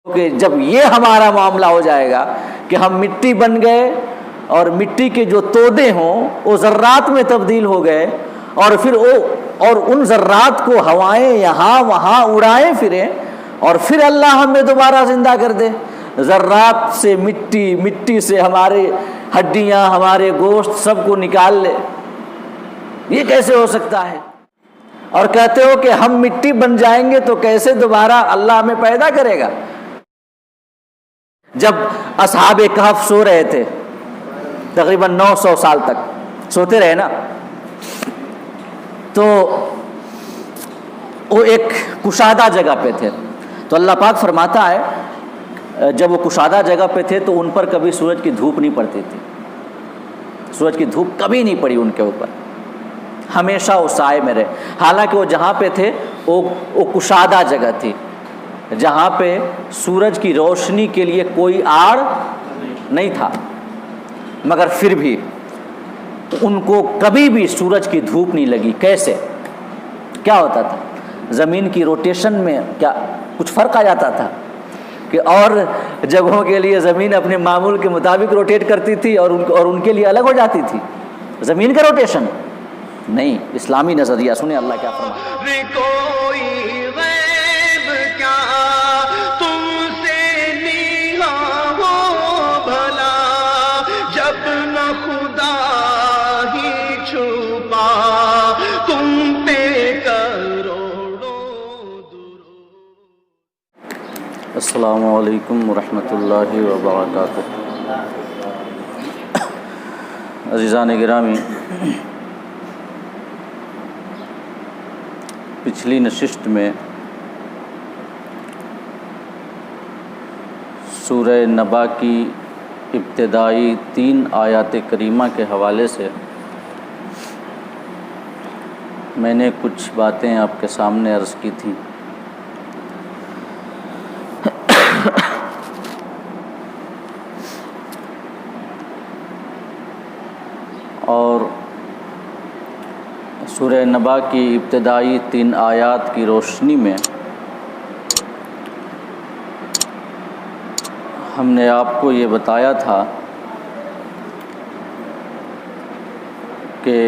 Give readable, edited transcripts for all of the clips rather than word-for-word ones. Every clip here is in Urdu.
کہ جب یہ ہمارا معاملہ ہو جائے گا کہ ہم مٹی بن گئے اور مٹی کے جو تودے ہوں وہ ذرات میں تبدیل ہو گئے، اور پھر ان ذرات کو ہوائیں یہاں وہاں اڑائیں پھریں، اور پھر اللہ ہمیں دوبارہ زندہ کر دے، ذرات سے مٹی، مٹی سے ہمارے ہڈیاں، ہمارے گوشت سب کو نکال لے، یہ کیسے ہو سکتا ہے؟ اور کہتے ہو کہ ہم مٹی بن جائیں گے تو کیسے دوبارہ اللہ ہمیں پیدا کرے گا؟ جب اصحاب کہف سو رہے تھے تقریباً 900 سال تک سوتے رہے نا، تو وہ ایک کشادہ جگہ پہ تھے، تو اللہ پاک فرماتا ہے جب وہ کشادہ جگہ پہ تھے تو ان پر کبھی سورج کی دھوپ نہیں پڑتی تھی، سورج کی دھوپ کبھی نہیں پڑی ان کے اوپر، ہمیشہ وہ سائے میں رہے، حالانکہ وہ جہاں پہ تھے وہ کشادہ جگہ تھی جہاں پہ سورج کی روشنی کے لیے کوئی آڑ نہیں تھا، مگر پھر بھی ان کو کبھی بھی سورج کی دھوپ نہیں لگی۔ کیسے؟ کیا ہوتا تھا؟ زمین کی روٹیشن میں کیا کچھ فرق آ جاتا تھا کہ اور جگہوں کے لیے زمین اپنے معمول کے مطابق روٹیٹ کرتی تھی اور ان کے لیے الگ ہو جاتی تھی زمین کا روٹیشن؟ نہیں، اسلامی نظریہ سنیں اللہ کیا فرماتا السلام علیکم ورحمۃ اللہ وبرکاتہ۔ عزیزان گرامی، پچھلی نشست میں سورہ نبا کی ابتدائی 3 آیات کریمہ کے حوالے سے میں نے کچھ باتیں آپ کے سامنے عرض کی تھیں، اور سورہ نبا کی ابتدائی 3 آیات کی روشنی میں ہم نے آپ کو یہ بتایا تھا کہ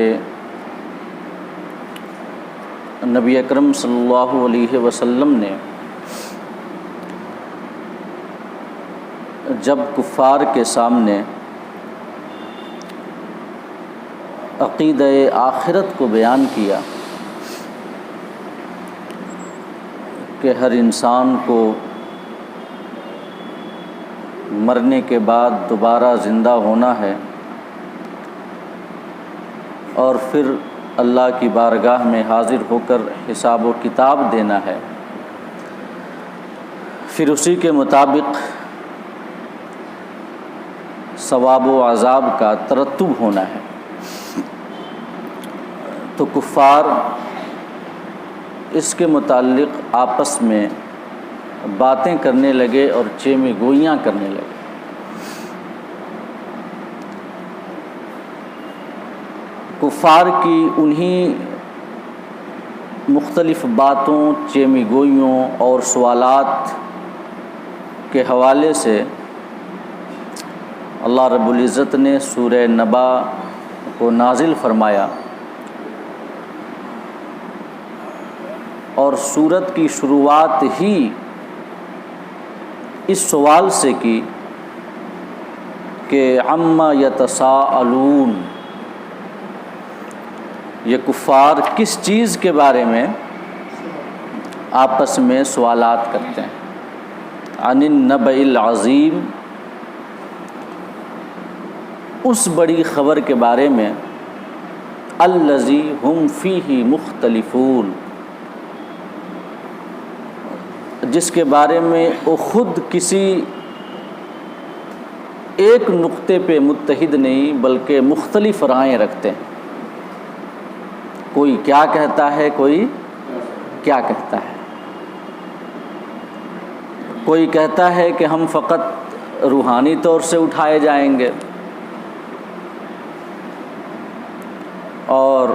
نبی اکرم صلی اللہ علیہ وسلم نے جب کفار کے سامنے عقیدہ آخرت کو بیان کیا کہ ہر انسان کو مرنے کے بعد دوبارہ زندہ ہونا ہے اور پھر اللہ کی بارگاہ میں حاضر ہو کر حساب و کتاب دینا ہے، پھر اسی کے مطابق ثواب و عذاب کا ترتب ہونا ہے، تو کفار اس کے متعلق آپس میں باتیں کرنے لگے اور چیمے گوئیاں کرنے لگے۔ کفار کی انہی مختلف باتوں، چیمے گوئیوں اور سوالات کے حوالے سے اللہ رب العزت نے سورہ نبا کو نازل فرمایا، اور سورت کی شروعات ہی اس سوال سے کی کہ عما یتساءلون، یہ کفار کس چیز کے بارے میں آپس میں سوالات کرتے ہیں؟ عن النبأ العظیم، اس بڑی خبر کے بارے میں، الذی ہم فیہ مختلفون، جس کے بارے میں وہ خود کسی ایک نقطے پہ متحد نہیں بلکہ مختلف رائے رکھتے ہیں، کوئی کیا کہتا ہے، کوئی کیا کہتا ہے، کوئی کہتا ہے کہ ہم فقط روحانی طور سے اٹھائے جائیں گے اور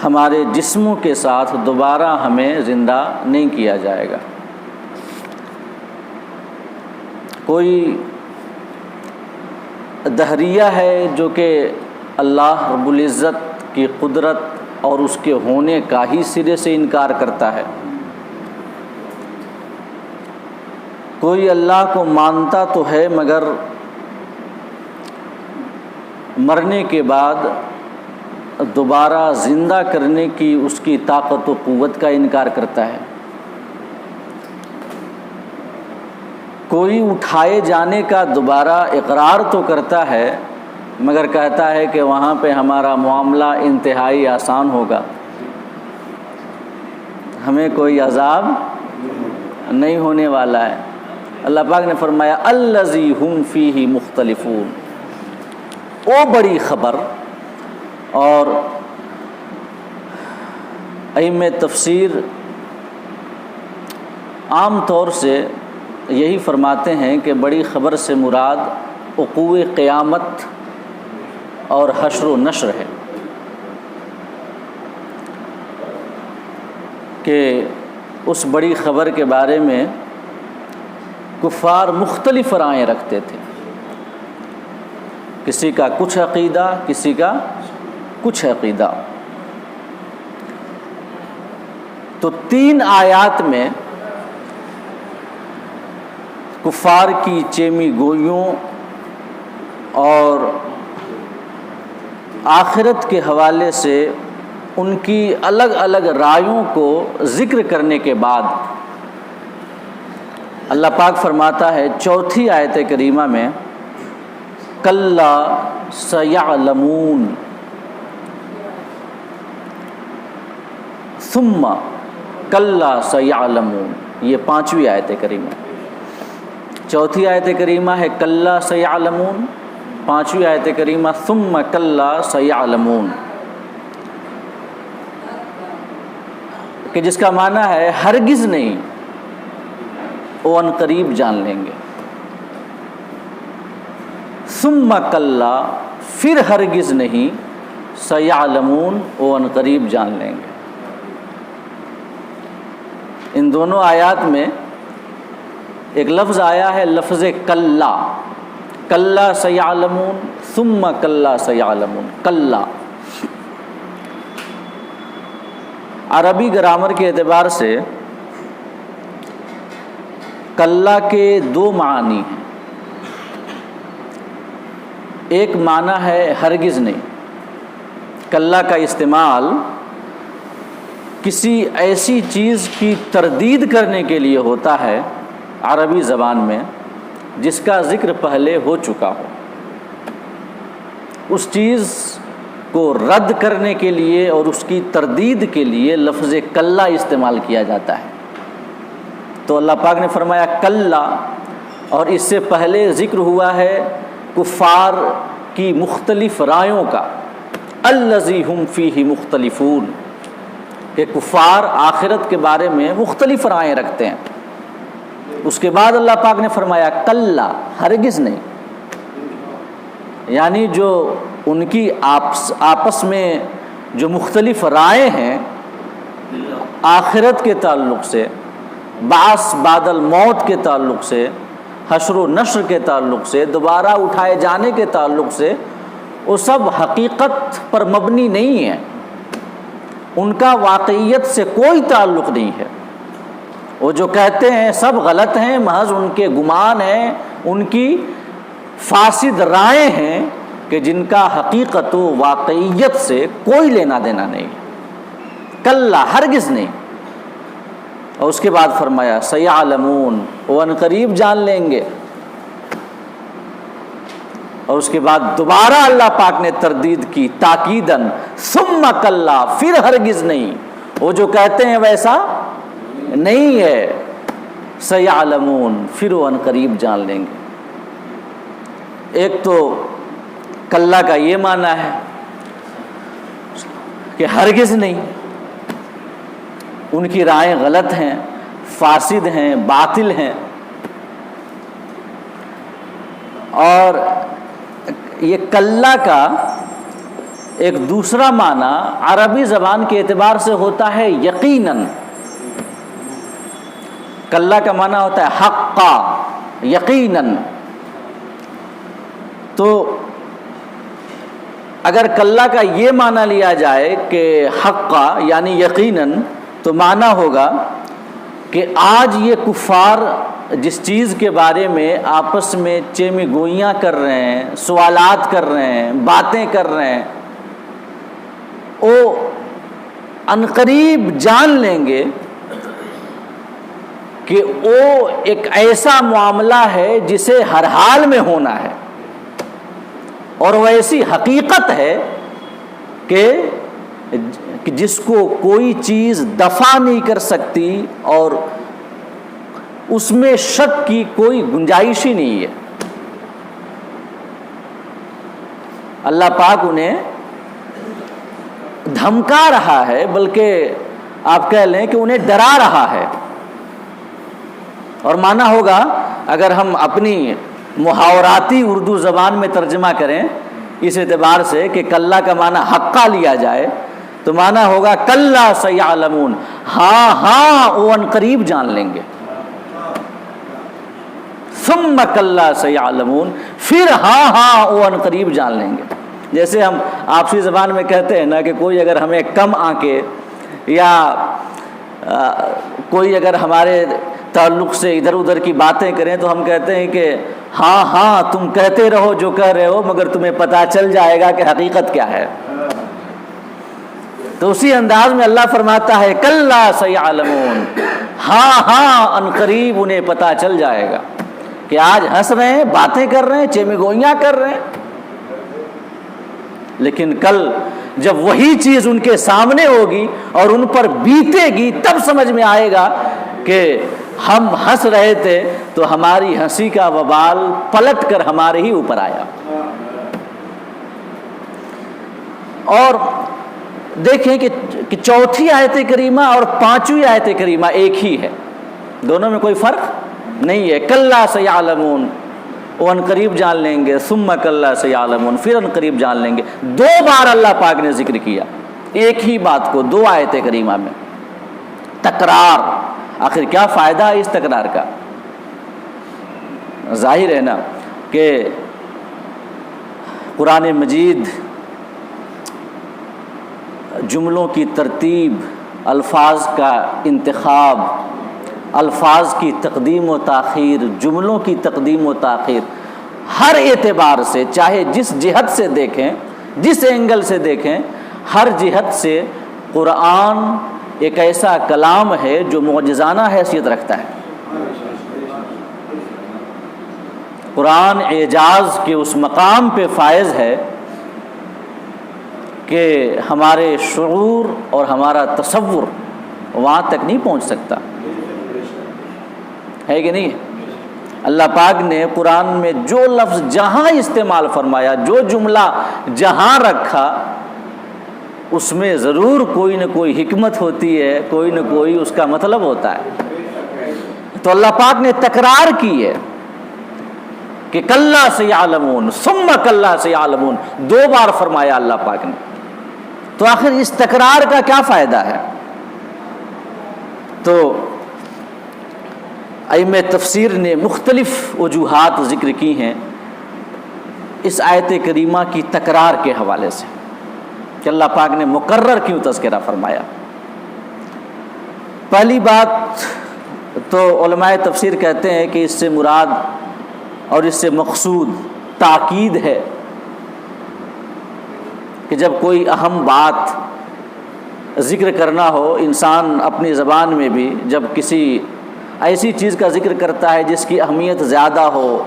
ہمارے جسموں کے ساتھ دوبارہ ہمیں زندہ نہیں کیا جائے گا، کوئی دہریہ ہے جو کہ اللہ رب العزت کی قدرت اور اس کے ہونے کا ہی سرے سے انکار کرتا ہے، کوئی اللہ کو مانتا تو ہے مگر مرنے کے بعد دوبارہ زندہ کرنے کی اس کی طاقت و قوت کا انکار کرتا ہے، کوئی اٹھائے جانے کا دوبارہ اقرار تو کرتا ہے مگر کہتا ہے کہ وہاں پہ ہمارا معاملہ انتہائی آسان ہوگا، ہمیں کوئی عذاب نہیں ہونے والا ہے۔ اللہ پاک نے فرمایا الذی ہم فیہ مختلفون، وہ بڑی خبر۔ اور ائمہ تفسیر عام طور سے یہی فرماتے ہیں کہ بڑی خبر سے مراد وقوع قیامت اور حشر و نشر ہے، کہ اس بڑی خبر کے بارے میں کفار مختلف رائیں رکھتے تھے، کسی کا کچھ عقیدہ، کسی کا کچھ عقیدہ۔ تو 3 آیات میں کفار کی چیمی گوئیوں اور آخرت کے حوالے سے ان کی الگ الگ رائیوں کو ذکر کرنے کے بعد اللہ پاک فرماتا ہے 4 آیت کریمہ میں کلا سیعلمون ثم کلا سیعلمون، یہ 5ویں آیت کریمہ۔ 4 آیت کریمہ ہے کلا سیعلمون، 5ویں آیت کریمہ ثم کلا سیعلمون، کہ جس کا معنی ہے ہرگز نہیں، وہ ان قریب جان لیں گے۔ ثم کلا، پھر ہرگز نہیں، سیعلمون، وہ ان قریب جان لیں گے۔ ان دونوں آیات میں ایک لفظ آیا ہے، لفظ کلا، کلا سیعلمون، ثم کلا سیعلمون۔ کلا عربی گرامر کے اعتبار سے کلا کے 2 معنی ہیں۔ ایک معنی ہے ہرگز نہیں، کلا کا استعمال کسی ایسی چیز کی تردید کرنے کے لیے ہوتا ہے عربی زبان میں جس کا ذکر پہلے ہو چکا ہو، اس چیز کو رد کرنے کے لیے اور اس کی تردید کے لیے لفظ کلا استعمال کیا جاتا ہے۔ تو اللہ پاک نے فرمایا کلا، اور اس سے پہلے ذکر ہوا ہے کفار کی مختلف رائیوں کا، الذی ہم فیہ مختلفون، کہ کفار آخرت کے بارے میں مختلف رائیں رکھتے ہیں۔ اس کے بعد اللہ پاک نے فرمایا کلا، ہرگز نہیں، یعنی جو ان کی آپس میں جو مختلف رائیں ہیں آخرت کے تعلق سے، بعث بعد الموت کے تعلق سے، حشر و نشر کے تعلق سے، دوبارہ اٹھائے جانے کے تعلق سے، وہ سب حقیقت پر مبنی نہیں ہیں، ان کا واقعیت سے کوئی تعلق نہیں ہے۔ وہ جو کہتے ہیں سب غلط ہیں، محض ان کے گمان ہیں، ان کی فاسد رائیں ہیں کہ جن کا حقیقت و واقعیت سے کوئی لینا دینا نہیں۔ کلا، ہرگز نہیں۔ اور اس کے بعد فرمایا سیعلمون، وہ ان قریب جان لیں گے۔ اور اس کے بعد دوبارہ اللہ پاک نے تردید کی تاکیداً، ثم کلا، پھر ہرگز نہیں، وہ جو کہتے ہیں ویسا نہیں ہے، سیعلمون، پھر وہ ان قریب جان لیں گے۔ ایک تو کلا کا یہ معنی ہے کہ ہرگز نہیں، ان کی رائیں غلط ہیں، فاسد ہیں، باطل ہیں۔ اور یہ کلا کا ایک دوسرا معنی عربی زبان کے اعتبار سے ہوتا ہے یقیناً۔ کلا کا معنی ہوتا ہے حقا، یقیناً. تو اگر کلا کا یہ معنی لیا جائے کہ حقا یعنی یقیناً، تو معنی ہوگا کہ آج یہ کفار جس چیز کے بارے میں آپس میں چیمی گوئیاں کر رہے ہیں، سوالات کر رہے ہیں، باتیں کر رہے ہیں، وہ عنقریب جان لیں گے کہ وہ ایک ایسا معاملہ ہے جسے ہر حال میں ہونا ہے، اور وہ ایسی حقیقت ہے کہ جس کو کوئی چیز دفع نہیں کر سکتی اور اس میں شک کی کوئی گنجائش ہی نہیں ہے. اللہ پاک انہیں دھمکا رہا ہے، بلکہ آپ کہہ لیں کہ انہیں ڈرا رہا ہے. اور معنی ہوگا اگر ہم اپنی محاوراتی اردو زبان میں ترجمہ کریں اس اعتبار سے کہ کلا کا معنی حقا لیا جائے، تو معنی ہوگا کلا سیعلمون، ہاں ہاں وہ عنقریب جان لیں گے. ثم کلا سیعلمون، پھر ہاں ہاں وہ عنقریب جان لیں گے. جیسے ہم آپسی زبان میں کہتے ہیں نا کہ کوئی اگر ہمیں کم آنکے یا کوئی اگر ہمارے تعلق سے ادھر ادھر کی باتیں کریں تو ہم کہتے ہیں کہ ہاں ہاں تم کہتے رہو جو کہہ رہے ہو، مگر تمہیں پتہ چل جائے گا کہ حقیقت کیا ہے. تو اسی انداز میں اللہ فرماتا ہے کلا سیعلمون، ہاں ہاں عنقریب انہیں پتہ چل جائے گا کہ آج ہنس رہے ہیں، باتیں کر رہے ہیں، چیمی گوئیاں کر رہے ہیں، لیکن کل جب وہی چیز ان کے سامنے ہوگی اور ان پر بیتے گی تب سمجھ میں آئے گا کہ ہم ہنس رہے تھے تو ہماری ہنسی کا وبال پلٹ کر ہمارے ہی اوپر آیا. اور دیکھیں کہ چوتھی آیت کریمہ اور پانچویں آیت کریمہ ایک ہی ہے، دونوں میں کوئی فرق نہیں ہے. کلا سیعلمون، وہ عنقریب جان لیں گے، ثم کلا سیعلمون، پھر عنقریب جان لیں گے. دو بار اللہ پاک نے ذکر کیا ایک ہی بات کو دو آیت کریمہ میں. تکرار، آخر کیا فائدہ ہے اس تکرار کا؟ ظاہر ہے نا کہ قرآن مجید جملوں کی ترتیب، الفاظ کا انتخاب، الفاظ کی تقدیم و تاخیر، جملوں کی تقدیم و تاخیر، ہر اعتبار سے چاہے جس جہت سے دیکھیں، جس اینگل سے دیکھیں، ہر جہت سے قرآن ایک ایسا کلام ہے جو معجزانہ حیثیت رکھتا ہے. قرآن اعجاز کے اس مقام پہ فائز ہے کہ ہمارے شعور اور ہمارا تصور وہاں تک نہیں پہنچ سکتا ہے کہ نہیں. اللہ پاک نے قرآن میں جو لفظ جہاں استعمال فرمایا، جو جملہ جہاں رکھا، اس میں ضرور کوئی نہ کوئی حکمت ہوتی ہے، کوئی نہ کوئی اس کا مطلب ہوتا ہے. تو اللہ پاک نے تکرار کی ہے کہ کلا سیعلمون، ثم کلا سیعلمون، دو بار فرمایا اللہ پاک نے. تو آخر اس تکرار کا کیا فائدہ ہے؟ تو ائمہ تفسیر نے مختلف وجوہات ذکر کی ہیں اس آیت کریمہ کی تکرار کے حوالے سے کہ اللہ پاک نے مکرر کیوں تذکرہ فرمایا. پہلی بات تو علماء تفسیر کہتے ہیں کہ اس سے مراد اور اس سے مقصود تاکید ہے کہ جب کوئی اہم بات ذکر کرنا ہو، انسان اپنی زبان میں بھی جب کسی ایسی چیز کا ذکر کرتا ہے جس کی اہمیت زیادہ ہو،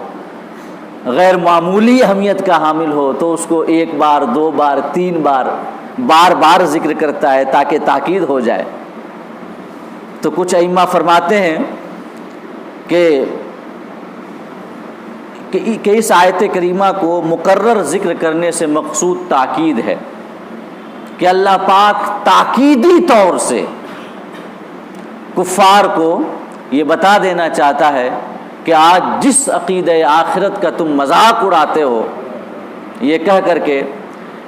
غیر معمولی اہمیت کا حامل ہو، تو اس کو ایک بار، دو بار، تین بار، بار بار ذکر کرتا ہے تاکہ تاکید ہو جائے. تو کچھ ائمہ فرماتے ہیں کہ اس آیت کریمہ کو مکرر ذکر کرنے سے مقصود تاکید ہے کہ اللہ پاک تاکیدی طور سے کفار کو یہ بتا دینا چاہتا ہے کہ آج جس عقیدہ آخرت کا تم مذاق اڑاتے ہو، یہ کہہ کر کے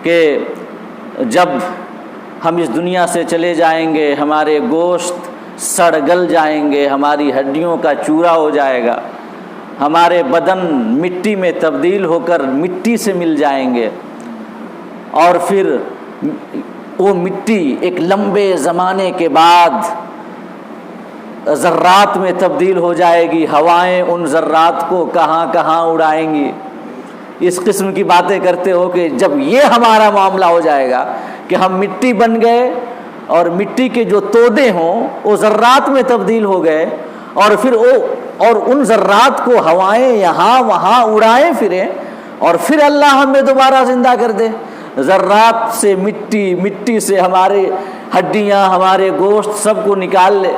کہ جب ہم اس دنیا سے چلے جائیں گے ہمارے گوشت سڑ گل جائیں گے، ہماری ہڈیوں کا چورا ہو جائے گا، ہمارے بدن مٹی میں تبدیل ہو کر مٹی سے مل جائیں گے، اور پھر وہ مٹی ایک لمبے زمانے کے بعد ذرات میں تبدیل ہو جائے گی، ہوائیں ان ذرات کو کہاں کہاں اڑائیں گی۔ اس قسم کی باتیں کرتے ہو کہ جب یہ ہمارا معاملہ ہو جائے گا کہ ہم مٹی بن گئے اور مٹی کے جو تودے ہوں وہ ذرات میں تبدیل ہو گئے، اور پھر ان ذرات کو ہوائیں یہاں وہاں اڑائیں پھریں، اور پھر اللہ ہمیں دوبارہ زندہ کر دے، ذرات سے مٹی، مٹی سے ہمارے ہڈیاں، ہمارے گوشت سب کو نکال لے،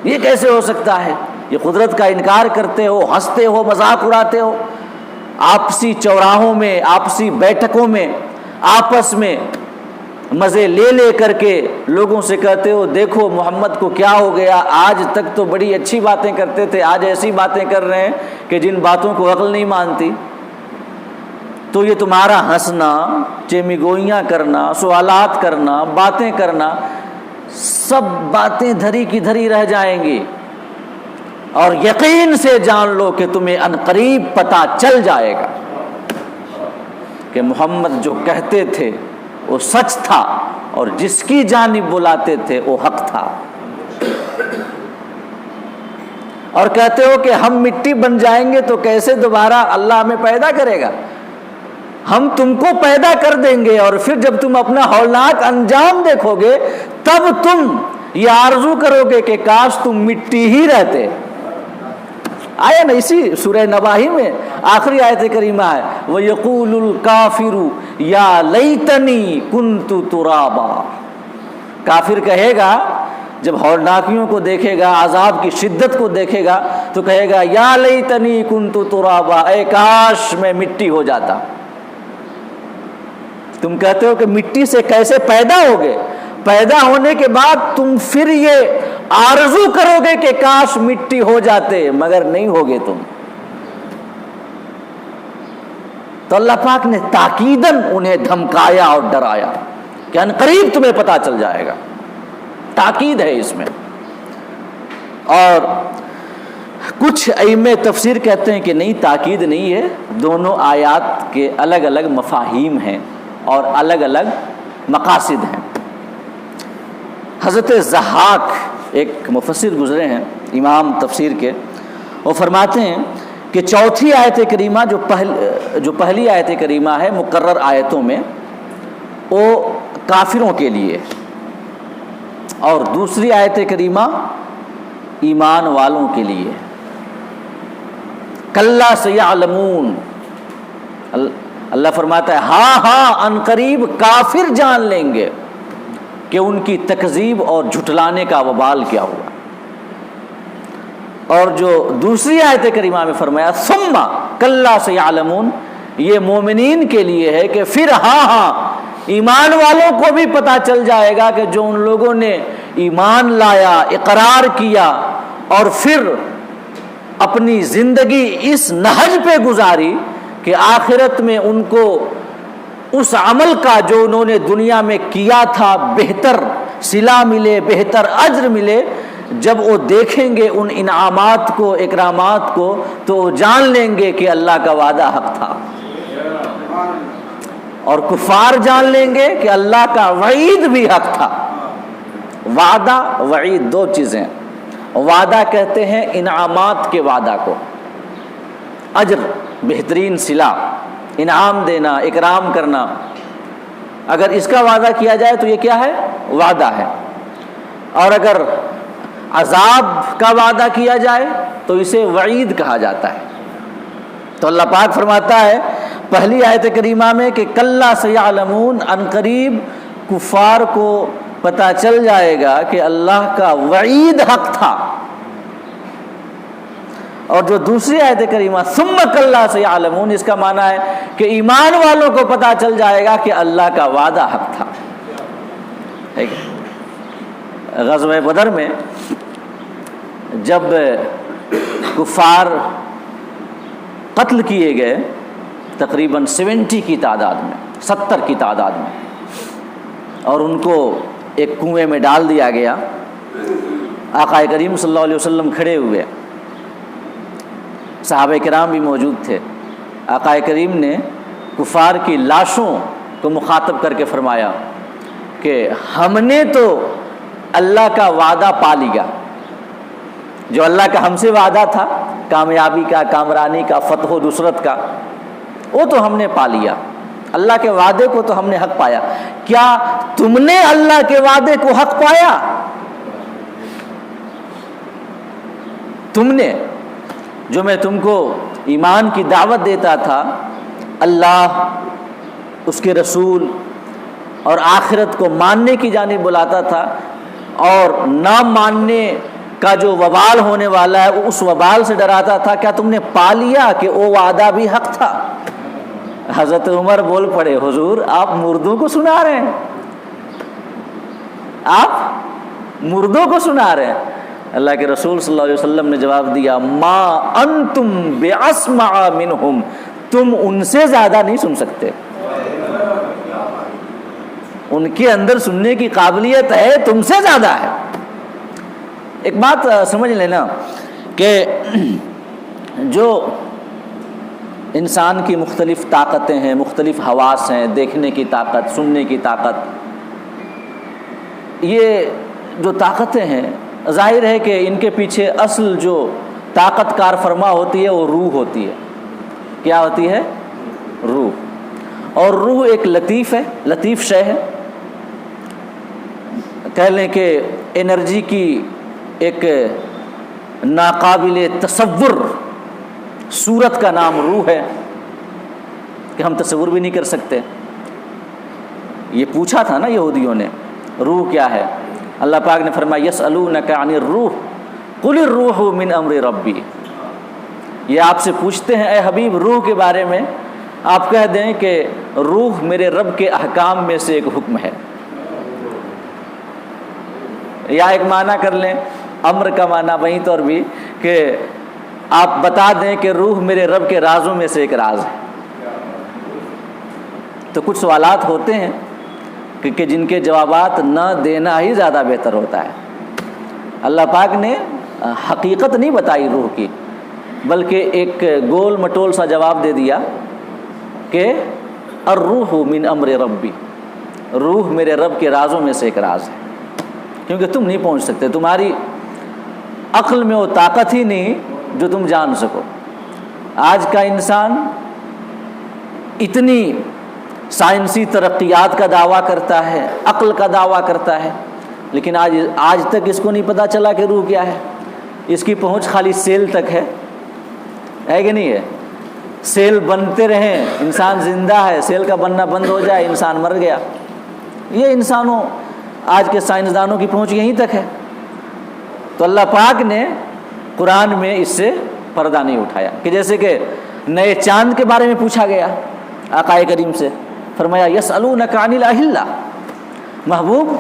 یہ کیسے ہو سکتا ہے؟ یہ قدرت کا انکار کرتے ہو، ہنستے ہو، مذاق اڑاتے ہو، آپسی چوراہوں میں، آپسی بیٹھکوں میں، آپس میں مزے لے لے کر کے لوگوں سے کہتے ہو دیکھو محمد کو کیا ہو گیا، آج تک تو بڑی اچھی باتیں کرتے تھے، آج ایسی باتیں کر رہے ہیں کہ جن باتوں کو عقل نہیں مانتی۔ تو یہ تمہارا ہنسنا، چیمی گوئیاں کرنا، سوالات کرنا، باتیں کرنا، سب باتیں دھری کی دھری رہ جائیں گی، اور یقین سے جان لو کہ تمہیں عنقریب پتہ چل جائے گا کہ محمد جو کہتے تھے وہ سچ تھا، اور جس کی جانب بلاتے تھے وہ حق تھا۔ اور کہتے ہو کہ ہم مٹی بن جائیں گے تو کیسے دوبارہ اللہ ہمیں پیدا کرے گا؟ ہم تم کو پیدا کر دیں گے، اور پھر جب تم اپنا ہولناک انجام دیکھو گے تب تم یہ آرزو کرو گے کہ کاش تم مٹی ہی رہتے۔ آیا نا اسی سورہ نباہی میں آخری آیت کریمہ ہے، وَيَقُولُ الْكَافِرُ يَا لَيْتَنِي كُنْتُ تُرَابًا۔ کافر کہے گا جب ہولناکیوں کو دیکھے گا، عذاب کی شدت کو دیکھے گا تو کہے گا یا لیتنی کنت ترابا، اے کاش میں مٹی ہو جاتا۔ تم کہتے ہو کہ مٹی سے کیسے پیدا ہوگے؟ پیدا ہونے کے بعد تم پھر یہ آرزو کرو گے کہ کاش مٹی ہو جاتے، مگر نہیں ہوگے تم۔ تو اللہ پاک نے تاکیداً انہیں دھمکایا اور ڈرایا کہ عنقریب تمہیں پتہ چل جائے گا، تاکید ہے اس میں۔ اور کچھ ائمہ تفسیر کہتے ہیں کہ نہیں، تاکید نہیں ہے، دونوں آیات کے الگ الگ مفاہیم ہیں اور الگ الگ مقاصد ہیں۔ حضرت ضحاک ایک مفسر گزرے ہیں امام تفسیر کے، وہ فرماتے ہیں کہ چوتھی آیت کریمہ جو پہلی آیت کریمہ ہے مقرر آیتوں میں، وہ کافروں کے لیے، اور دوسری آیت کریمہ ایمان والوں کے لیے۔ کلا سیعلمون، اللہ فرماتا ہے ہاں ہاں عنقریب کافر جان لیں گے کہ ان کی تکذیب اور جھٹلانے کا وبال کیا ہوا۔ اور جو دوسری آیت کریمہ میں فرمایا ثم کلا سیعلمون، یہ مومنین کے لیے ہے کہ پھر ہاں ہاں ایمان والوں کو بھی پتہ چل جائے گا کہ جو ان لوگوں نے ایمان لایا، اقرار کیا، اور پھر اپنی زندگی اس نہج پہ گزاری کہ آخرت میں ان کو اس عمل کا جو انہوں نے دنیا میں کیا تھا بہتر صلہ ملے، بہتر اجر ملے۔ جب وہ دیکھیں گے ان انعامات کو، اکرامات کو، تو وہ جان لیں گے کہ اللہ کا وعدہ حق تھا، اور کفار جان لیں گے کہ اللہ کا وعید بھی حق تھا۔ وعدہ وعید دو چیزیں، وعدہ کہتے ہیں انعامات کے وعدہ کو، اجر، بہترین صلہ، انعام دینا، اکرام کرنا، اگر اس کا وعدہ کیا جائے تو یہ کیا ہے؟ وعدہ ہے۔ اور اگر عذاب کا وعدہ کیا جائے تو اسے وعید کہا جاتا ہے۔ تو اللہ پاک فرماتا ہے پہلی آیت کریمہ میں کہ کلا سیعلمون، عنقریب کفار کو پتہ چل جائے گا کہ اللہ کا وعید حق تھا۔ اور جو دوسری آیت کریمہ ثم کلا سیعلمون، اس کا معنی ہے کہ ایمان والوں کو پتہ چل جائے گا کہ اللہ کا وعدہ حق تھا۔ غزوہ بدر میں جب کفار قتل کیے گئے تقریباً 70 کی تعداد میں، 70 کی تعداد میں، اور ان کو ایک کنویں میں ڈال دیا گیا، آقا کریم صلی اللہ علیہ وسلم کھڑے ہوئے صحابہ کرام بھی موجود تھے. آقا کریم نے کفار کی لاشوں کو مخاطب کر کے فرمایا کہ ہم نے تو اللہ کا وعدہ پا لیا. جو اللہ کا ہم سے وعدہ تھا کامیابی کا، کامرانی کا، فتح و نصرت کا، وہ تو ہم نے پا لیا. اللہ کے وعدے کو تو ہم نے حق پایا. کیا تم نے اللہ کے وعدے کو حق پایا؟ تم نے، جو میں تم کو ایمان کی دعوت دیتا تھا، اللہ، اس کے رسول اور آخرت کو ماننے کی جانب بلاتا تھا، اور نہ ماننے کا جو وبال ہونے والا ہے اس وبال سے ڈراتا تھا، کیا تم نے پا لیا کہ وہ وعدہ بھی حق تھا؟ حضرت عمر بول پڑے، حضور آپ مردوں کو سنا رہے ہیں، آپ مردوں کو سنا رہے ہیں. اللہ کے رسول صلی اللہ علیہ وسلم نے جواب دیا، ما انتم باسمع منہم، تم ان سے زیادہ نہیں سن سکتے. ان کے اندر سننے کی قابلیت ہے، تم سے زیادہ ہے. ایک بات سمجھ لینا کہ جو انسان کی مختلف طاقتیں ہیں، مختلف حواس ہیں، دیکھنے کی طاقت، سننے کی طاقت، یہ جو طاقتیں ہیں ظاہر ہے کہ ان کے پیچھے اصل جو طاقت کار فرما ہوتی ہے وہ روح ہوتی ہے. کیا ہوتی ہے؟ روح. اور روح ایک لطیف ہے، لطیف شے ہے. کہہ لیں کہ انرجی کی ایک ناقابل تصور صورت کا نام روح ہے کہ ہم تصور بھی نہیں کر سکتے. یہ پوچھا تھا نا یہودیوں نے، روح کیا ہے؟ اللہ پاک نے فرمایا یسألونک عن الروح قل الروح من امر ربی. یہ آپ سے پوچھتے ہیں اے حبیب روح کے بارے میں، آپ کہہ دیں کہ روح میرے رب کے احکام میں سے ایک حکم ہے. یا ایک معنی کر لیں، امر کا معنی وہیں طور بھی کہ آپ بتا دیں کہ روح میرے رب کے رازوں میں سے ایک راز ہے. تو کچھ سوالات ہوتے ہیں کہ جن کے جوابات نہ دینا ہی زیادہ بہتر ہوتا ہے. اللہ پاک نے حقیقت نہیں بتائی روح کی، بلکہ ایک گول مٹول سا جواب دے دیا کہ الروح من امر ربی، روح میرے رب کے رازوں میں سے ایک راز ہے. کیونکہ تم نہیں پہنچ سکتے، تمہاری عقل میں وہ طاقت ہی نہیں جو تم جان سکو. آج کا انسان اتنی سائنسی ترقیات کا دعویٰ کرتا ہے، عقل کا دعویٰ کرتا ہے، لیکن آج تک اس کو نہیں پتہ چلا کہ روح کیا ہے. اس کی پہنچ خالی سیل تک ہے کہ نہیں ہے؟ سیل بنتے رہیں، انسان زندہ ہے، سیل کا بننا بند ہو جائے انسان مر گیا. یہ انسانوں، آج کے سائنسدانوں کی پہنچ یہیں تک ہے. تو اللہ پاک نے قرآن میں اس سے پردہ نہیں اٹھایا. کہ جیسے کہ نئے چاند کے بارے میں پوچھا گیا آقا کریم سے، فرمایا یسألونک عن الاہلہ، محبوب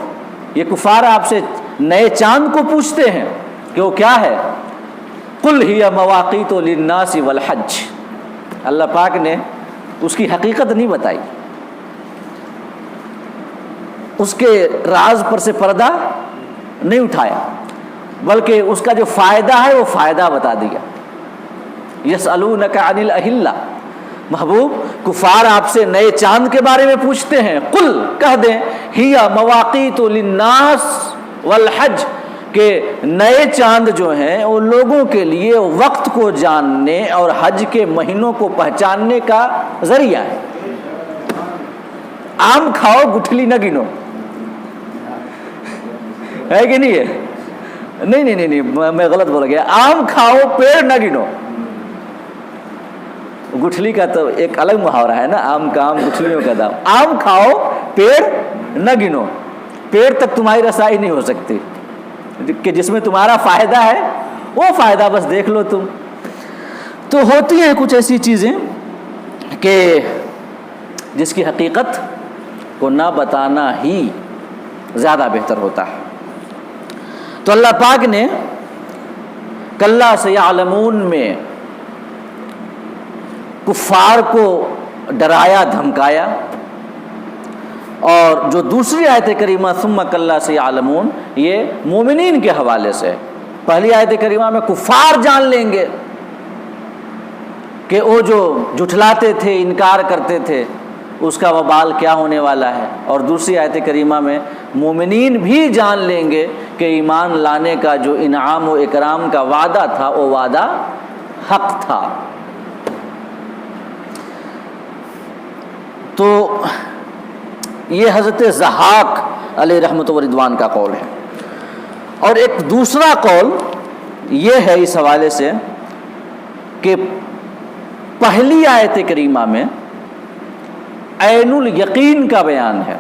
یہ کفار آپ سے نئے چاند کو پوچھتے ہیں کہ وہ کیا ہے. قل ہی مواقیت للناس والحج، اللہ پاک نے اس کی حقیقت نہیں بتائی، اس کے راز پر سے پردہ نہیں اٹھایا، بلکہ اس کا جو فائدہ ہے وہ فائدہ بتا دیا. یسألونک عن الاہلہ، محبوب کفار آپ سے نئے چاند کے بارے میں پوچھتے ہیں، قل کہہ دیں ہی مواقیت للناس والحج، کہ نئے چاند جو ہیں وہ لوگوں کے لیے وقت کو جاننے اور حج کے مہینوں کو پہچاننے کا ذریعہ ہے. آم کھاؤ گٹھلی نہ گنو، ہے کہ نہیں ہے؟ نہیں میں غلط بول گیا. آم کھاؤ پیڑ نہ گنو. گٹھلی کا تو ایک الگ محاورہ ہے نا، آم کا آم گٹھلیوں کا دام. آم کھاؤ پیڑ نہ گنو. پیڑ تک تمہاری رسائی نہیں ہو سکتی، کہ جس میں تمہارا فائدہ ہے وہ فائدہ بس دیکھ لو تم. تو ہوتی ہیں کچھ ایسی چیزیں کہ جس کی حقیقت کو نہ بتانا ہی زیادہ بہتر ہوتا ہے. تو اللہ پاک نے کلا سیعلمون میں کفار کو ڈرایا دھمکایا، اور جو دوسری آیت کریمہ ثم کلا سیعلمون یہ مومنین کے حوالے سے. پہلی آیت کریمہ میں کفار جان لیں گے، کہ وہ جو جھٹلاتے تھے، انکار کرتے تھے، اس کا وبال کیا ہونے والا ہے۔ اور دوسری آیت کریمہ میں مومنین بھی جان لیں گے کہ ایمان لانے کا جو انعام و اکرام کا وعدہ تھا وہ وعدہ حق تھا۔ تو یہ حضرت ضحاک علیہ رحمت و رضوان کا قول ہے۔ اور ایک دوسرا قول یہ ہے اس حوالے سے کہ پہلی آیت کریمہ میں عین الیقین کا بیان ہے،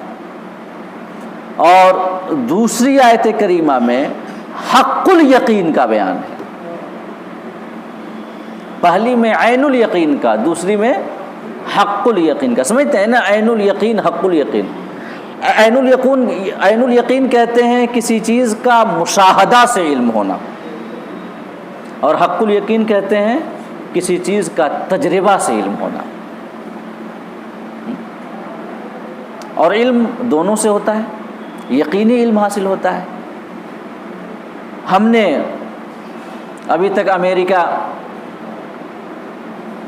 اور دوسری آیت کریمہ میں حق الیقین کا بیان ہے۔ پہلی میں عین الیقین کا، دوسری میں حق الیقین کا۔ سمجھتے ہیں نا، عین الیقین حق الیقین۔ عین الیقین کہتے ہیں کسی چیز کا مشاہدہ سے علم ہونا، اور حق الیقین کہتے ہیں کسی چیز کا تجربہ سے علم ہونا۔ اور علم دونوں سے ہوتا ہے، یقینی علم حاصل ہوتا ہے۔ ہم نے ابھی تک امریکہ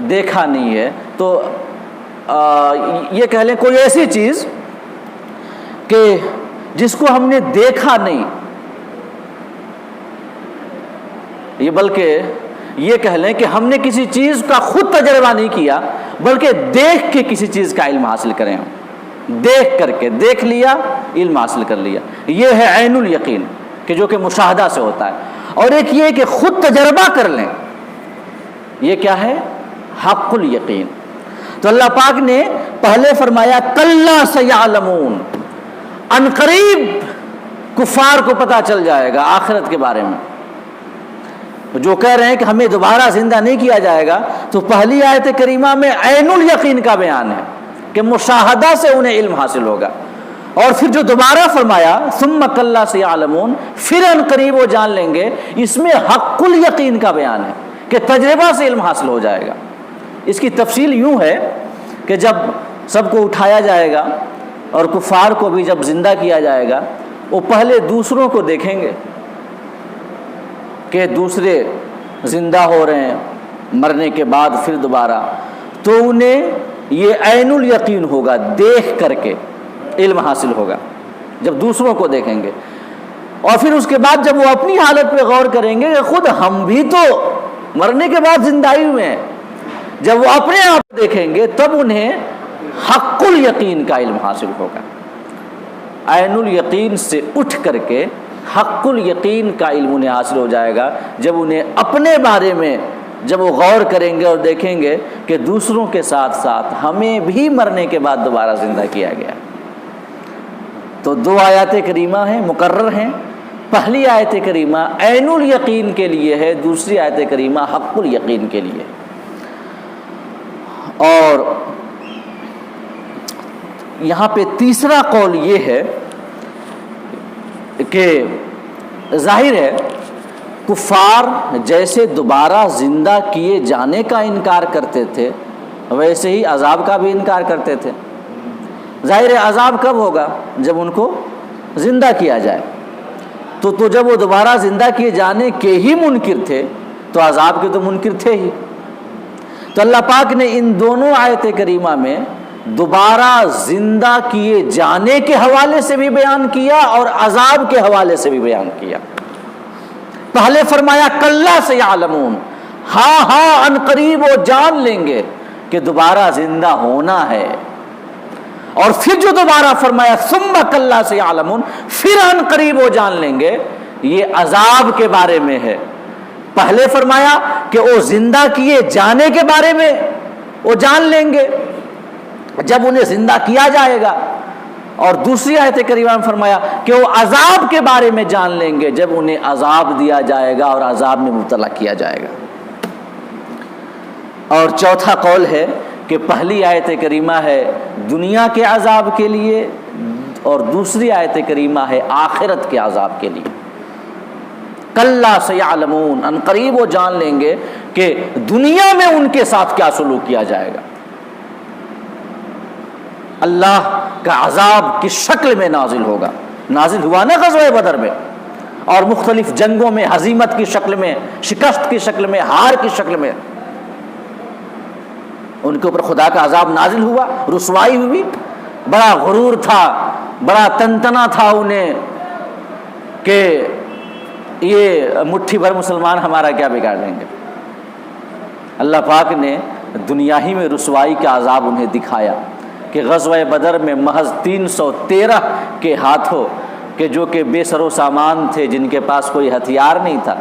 دیکھا نہیں ہے، تو یہ کہہ لیں کوئی ایسی چیز کہ جس کو ہم نے دیکھا نہیں، یہ بلکہ یہ کہہ لیں کہ ہم نے کسی چیز کا خود تجربہ نہیں کیا، بلکہ دیکھ کے کسی چیز کا علم حاصل کریں، دیکھ کر کے، دیکھ لیا، علم حاصل کر لیا، یہ ہے عین الیقین، کہ جو کہ مشاہدہ سے ہوتا ہے۔ اور ایک یہ کہ خود تجربہ کر لیں، یہ کیا ہے؟ حق الیقین۔ تو اللہ پاک نے پہلے فرمایا کلا سیعلمون، ان قریب کفار کو پتہ چل جائے گا آخرت کے بارے میں۔ جو کہہ رہے ہیں کہ ہمیں دوبارہ زندہ نہیں کیا جائے گا، تو پہلی آیت کریمہ میں عین الیقین کا بیان ہے کہ مشاہدہ سے انہیں علم حاصل ہوگا، اور پھر جو دوبارہ فرمایا ثم کلا سیعلمون، پھر ان قریب وہ جان لیں گے، اس میں حق الیقین کا بیان ہے کہ تجربہ سے علم حاصل ہو جائے گا۔ اس کی تفصیل یوں ہے کہ جب سب کو اٹھایا جائے گا اور کفار کو بھی جب زندہ کیا جائے گا، وہ پہلے دوسروں کو دیکھیں گے کہ دوسرے زندہ ہو رہے ہیں مرنے کے بعد پھر دوبارہ، تو انہیں یہ عین الیقین ہوگا، دیکھ کر کے علم حاصل ہوگا جب دوسروں کو دیکھیں گے۔ اور پھر اس کے بعد جب وہ اپنی حالت پہ غور کریں گے کہ خود ہم بھی تو مرنے کے بعد زندہ ہوئے ہیں، جب وہ اپنے آپ دیکھیں گے تب انہیں حق الیقین کا علم حاصل ہوگا۔ عین الیقین سے اٹھ کر کے حق الیقین کا علم انہیں حاصل ہو جائے گا جب انہیں اپنے بارے میں جب وہ غور کریں گے اور دیکھیں گے کہ دوسروں کے ساتھ ساتھ ہمیں بھی مرنے کے بعد دوبارہ زندہ کیا گیا۔ تو دو آیات کریمہ ہیں، مقرر ہیں۔ پہلی آیت کریمہ عین الیقین کے لیے ہے، دوسری آیت کریمہ حق الیقین کے لیے۔ اور یہاں پہ تیسرا قول یہ ہے کہ ظاہر ہے کفار جیسے دوبارہ زندہ کیے جانے کا انکار کرتے تھے، ویسے ہی عذاب کا بھی انکار کرتے تھے۔ ظاہر ہے عذاب کب ہوگا؟ جب ان کو زندہ کیا جائے۔ تو جب وہ دوبارہ زندہ کیے جانے کے ہی منکر تھے تو عذاب کے تو منکر تھے ہی۔ تو اللہ پاک نے ان دونوں آیت کریمہ میں دوبارہ زندہ کیے جانے کے حوالے سے بھی بیان کیا اور عذاب کے حوالے سے بھی بیان کیا۔ پہلے فرمایا کلا سیعلمون، ہاں ان قریب وہ جان لیں گے کہ دوبارہ زندہ ہونا ہے، اور پھر جو دوبارہ فرمایا ثم کلا سیعلمون، پھر ان قریب وہ جان لیں گے، یہ عذاب کے بارے میں ہے۔ پہلے فرمایا کہ وہ زندہ کیے جانے کے بارے میں وہ جان لیں گے جب انہیں زندہ کیا جائے گا، اور دوسری آیت کریمہ میں فرمایا کہ وہ عذاب کے بارے میں جان لیں گے جب انہیں عذاب دیا جائے گا اور عذاب میں مبتلا کیا جائے گا۔ اور چوتھا قول ہے کہ پہلی آیت کریمہ ہے دنیا کے عذاب کے لیے، اور دوسری آیت کریمہ ہے آخرت کے عذاب کے لیے۔ کلا سیعلمون، ان قریب وہ جان لیں گے کہ دنیا میں ان کے ساتھ کیا سلوک کیا جائے گا۔ اللہ کا عذاب کس شکل میں نازل ہوگا؟ نازل ہوا نا غزوہ بدر میں، اور مختلف جنگوں میں ہزیمت کی شکل میں، شکست کی شکل میں، ہار کی شکل میں۔ ان کے اوپر خدا کا عذاب نازل ہوا، رسوائی ہوئی، بڑا غرور تھا، بڑا تنتنا تھا انہیں کہ یہ مٹھی بھر مسلمان ہمارا کیا بگاڑ لیں گے۔ اللہ پاک نے دنیا ہی میں رسوائی کا عذاب انہیں دکھایا کہ غزوہ بدر میں محض 313 کے ہاتھوں کہ جو کہ بے سر و سامان تھے، جن کے پاس کوئی ہتھیار نہیں تھا،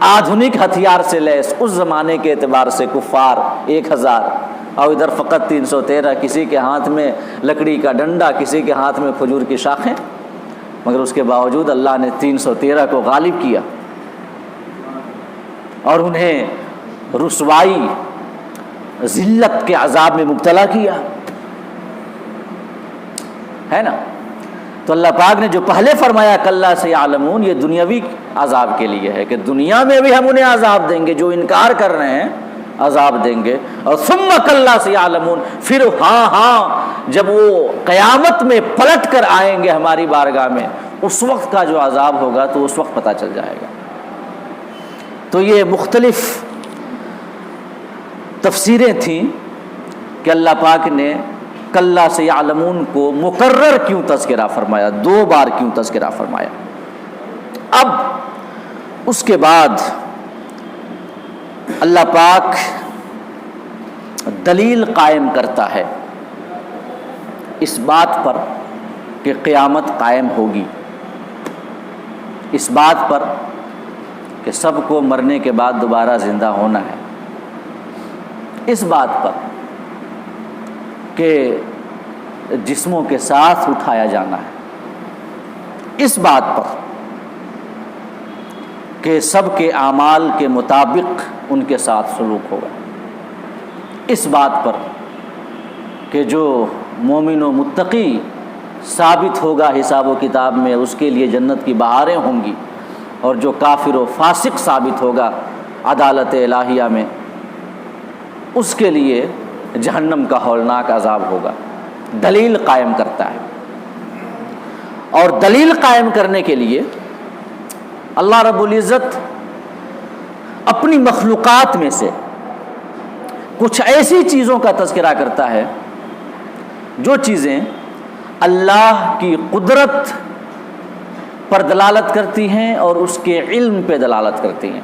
آدھنک ہتھیار سے لیس اس زمانے کے اعتبار سے کفار 1000 اور ادھر فقط 313، کسی کے ہاتھ میں لکڑی کا ڈنڈا، کسی کے ہاتھ میں کھجور کی شاخیں، مگر اس کے باوجود اللہ نے 313 کو غالب کیا اور انہیں رسوائی ذلت کے عذاب میں مبتلا کیا، ہے نا۔ تو اللہ پاک نے جو پہلے فرمایا کلا سیعلمون، یہ دنیاوی عذاب کے لیے ہے کہ دنیا میں بھی ہم انہیں عذاب دیں گے، جو انکار کر رہے ہیں عذاب دیں گے، اور ثم کلا سیعلمون، پھر ہاں جب وہ قیامت میں پلٹ کر آئیں گے ہماری بارگاہ میں، اس وقت کا جو عذاب ہوگا تو اس وقت پتہ چل جائے گا۔ تو یہ مختلف تفسیریں تھیں کہ اللہ پاک نے کلا سیعلمون کو مکرر کیوں تذکرہ فرمایا، 2 بار کیوں تذکرہ فرمایا۔ اب اس کے بعد اللہ پاک دلیل قائم کرتا ہے اس بات پر کہ قیامت قائم ہوگی، اس بات پر کہ سب کو مرنے کے بعد دوبارہ زندہ ہونا ہے، اس بات پر کہ جسموں کے ساتھ اٹھایا جانا ہے، اس بات پر کہ سب کے اعمال کے مطابق ان کے ساتھ سلوک ہوگا، اس بات پر کہ جو مومن و متقی ثابت ہوگا حساب و کتاب میں اس کے لیے جنت کی بہاریں ہوں گی، اور جو کافر و فاسق ثابت ہوگا عدالت الہیہ میں اس کے لیے جہنم کا ہولناک عذاب ہوگا۔ دلیل قائم کرتا ہے، اور دلیل قائم کرنے کے لیے اللہ رب العزت اپنی مخلوقات میں سے کچھ ایسی چیزوں کا تذکرہ کرتا ہے جو چیزیں اللہ کی قدرت پر دلالت کرتی ہیں اور اس کے علم پہ دلالت کرتی ہیں۔